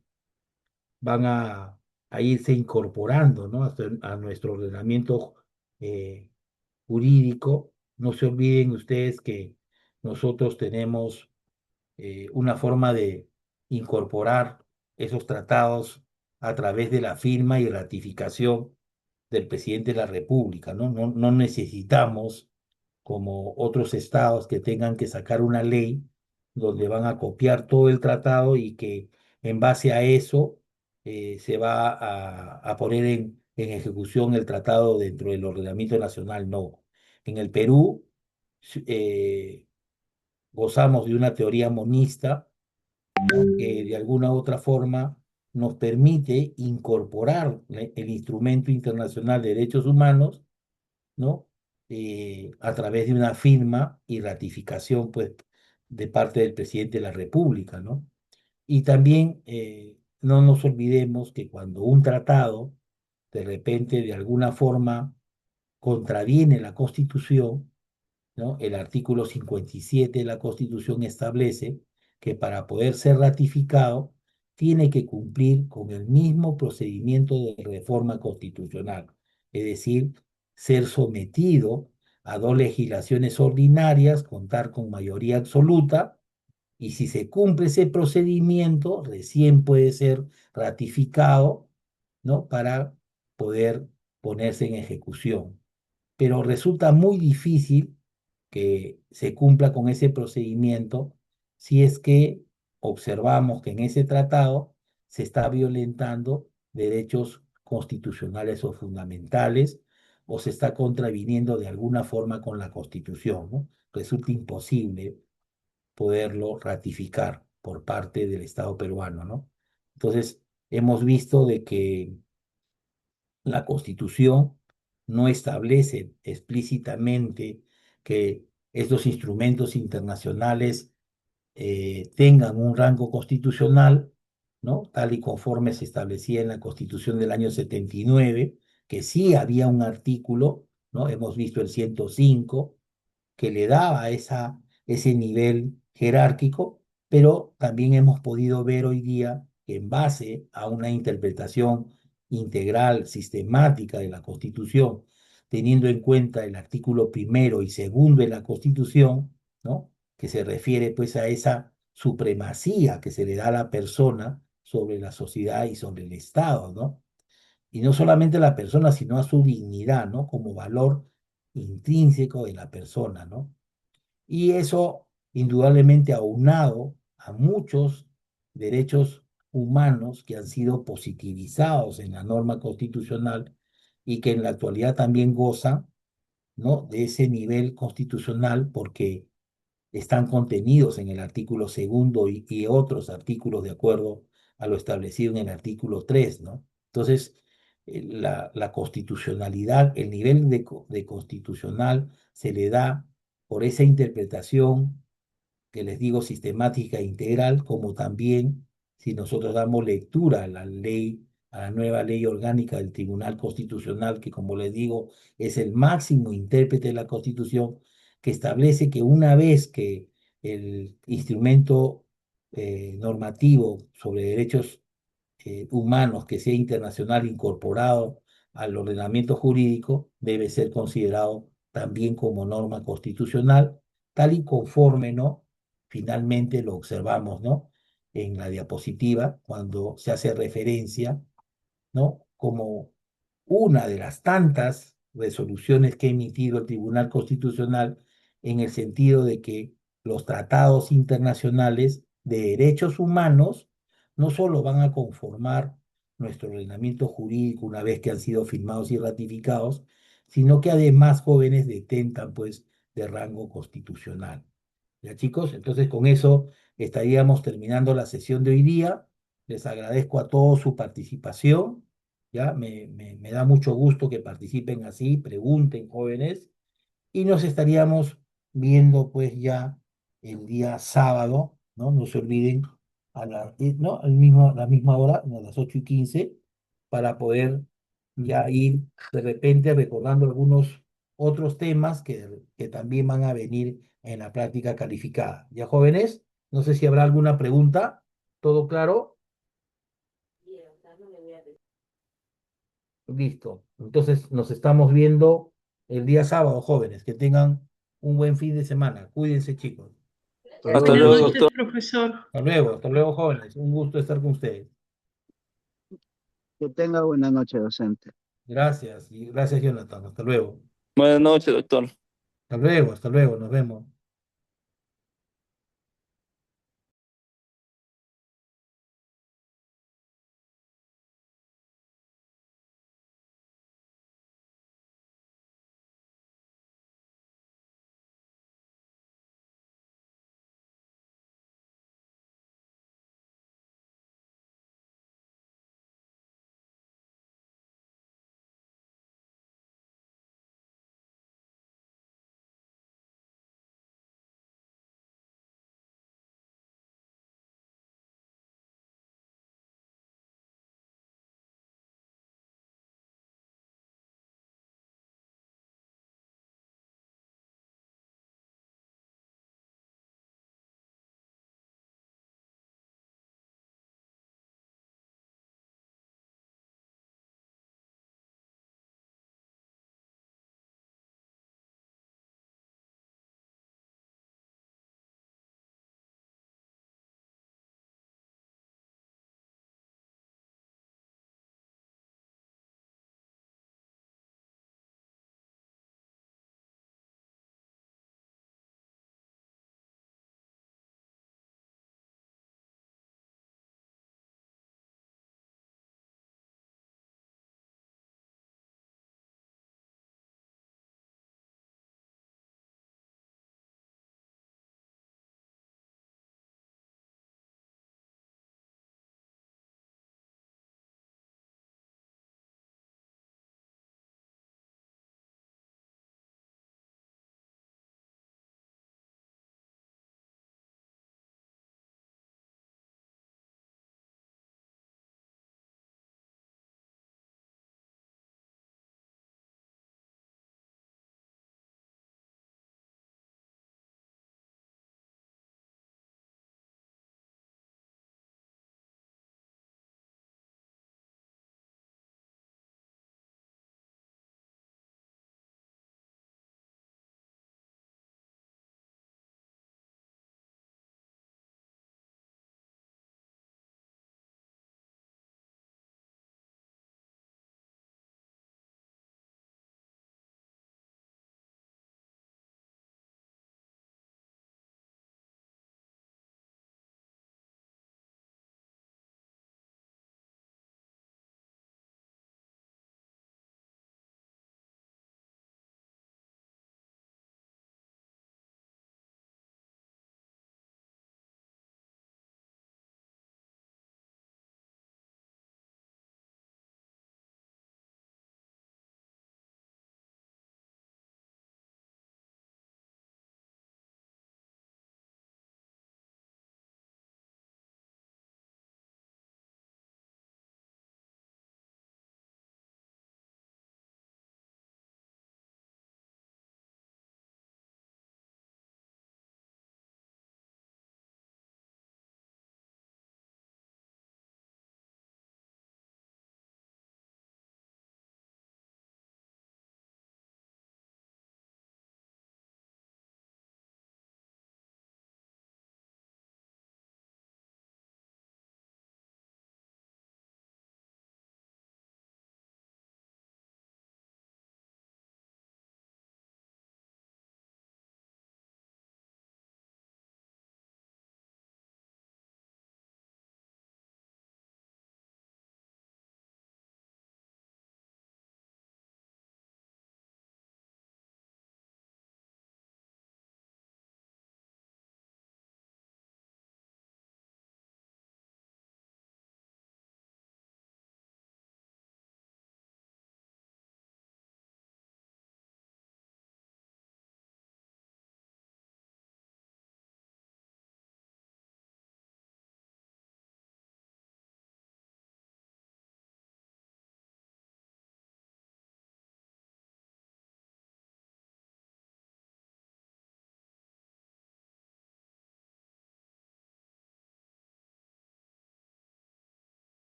van a irse incorporando, ¿no? A nuestro ordenamiento eh, jurídico. No se olviden ustedes que nosotros tenemos una forma de incorporar esos tratados a través de la firma y ratificación del presidente de la República, ¿no? No necesitamos, como otros estados, que tengan que sacar una ley donde van a copiar todo el tratado y que en base a eso se va a poner en ejecución el tratado dentro del ordenamiento nacional. No. En el Perú gozamos de una teoría monista, ¿no? Que de alguna u otra forma nos permite incorporar el instrumento internacional de derechos humanos, ¿no? A través de una firma y ratificación, pues, de parte del presidente de la República, ¿no? Y también no nos olvidemos que cuando un tratado de repente de alguna forma contraviene la Constitución, ¿no? El artículo 57 de la Constitución establece que para poder ser ratificado tiene que cumplir con el mismo procedimiento de reforma constitucional, es decir, ser sometido a dos legislaciones ordinarias, contar con mayoría absoluta, y si se cumple ese procedimiento, recién puede ser ratificado, ¿no? Para poder ponerse en ejecución. Pero resulta muy difícil que se cumpla con ese procedimiento si es que observamos que en ese tratado se está violentando derechos constitucionales o fundamentales o se está contraviniendo de alguna forma con la Constitución, ¿no? Resulta imposible poderlo ratificar por parte del Estado peruano, ¿no? Entonces, hemos visto de que la Constitución no establece explícitamente que estos instrumentos internacionales tengan un rango constitucional, ¿no? Tal y conforme se establecía en la Constitución del año 79, que sí había un artículo, ¿no? Hemos visto el 105 que le daba ese nivel jerárquico, pero también hemos podido ver hoy día que en base a una interpretación integral, sistemática de la Constitución, teniendo en cuenta el artículo primero y segundo de la Constitución, ¿no? Que se refiere pues a esa supremacía que se le da a la persona sobre la sociedad y sobre el Estado, ¿no? Y no solamente a la persona, sino a su dignidad, ¿no? Como valor intrínseco de la persona, ¿no? Y eso, indudablemente, aunado a muchos derechos humanos que han sido positivizados en la norma constitucional y que en la actualidad también gozan, ¿no? De ese nivel constitucional porque están contenidos en el artículo segundo y otros artículos de acuerdo a lo establecido en el artículo 3, ¿no? Entonces, la constitucionalidad, el nivel de constitucional se le da por esa interpretación que les digo sistemática e integral, como también si nosotros damos lectura a la ley, a la nueva ley orgánica del Tribunal Constitucional, que como les digo es el máximo intérprete de la Constitución, que establece que una vez que el instrumento normativo sobre derechos humanos que sea internacional incorporado al ordenamiento jurídico debe ser considerado también como norma constitucional, tal y conforme, ¿no? Finalmente lo observamos, ¿no? En la diapositiva, cuando se hace referencia, ¿no? Como una de las tantas resoluciones que ha emitido el Tribunal Constitucional en el sentido de que los tratados internacionales de derechos humanos no solo van a conformar nuestro ordenamiento jurídico una vez que han sido firmados y ratificados, sino que además jóvenes detentan pues de rango constitucional. ¿Ya chicos? Entonces con eso estaríamos terminando la sesión de hoy día. Les agradezco a todos su participación. ¿Ya? Me da mucho gusto que participen así, pregunten, jóvenes, y nos estaríamos viendo pues ya el día sábado, ¿no? No se olviden, ¿no? A la misma hora, a las 8:15, para poder ya ir de repente recordando algunos otros temas que también van a venir en la práctica calificada. ¿Ya, jóvenes? No sé si habrá alguna pregunta. ¿Todo claro? Listo. Entonces nos estamos viendo el día sábado, jóvenes. Que tengan un buen fin de semana. Cuídense, chicos. Hasta Hasta luego, Buenas luego, profesor. noches, doctor. profesor. Hasta luego, jóvenes. Un gusto estar con ustedes. Que tenga buena noche, docente. Gracias y gracias, Jonathan. Hasta luego. Buenas noches, doctor. Hasta luego, nos vemos.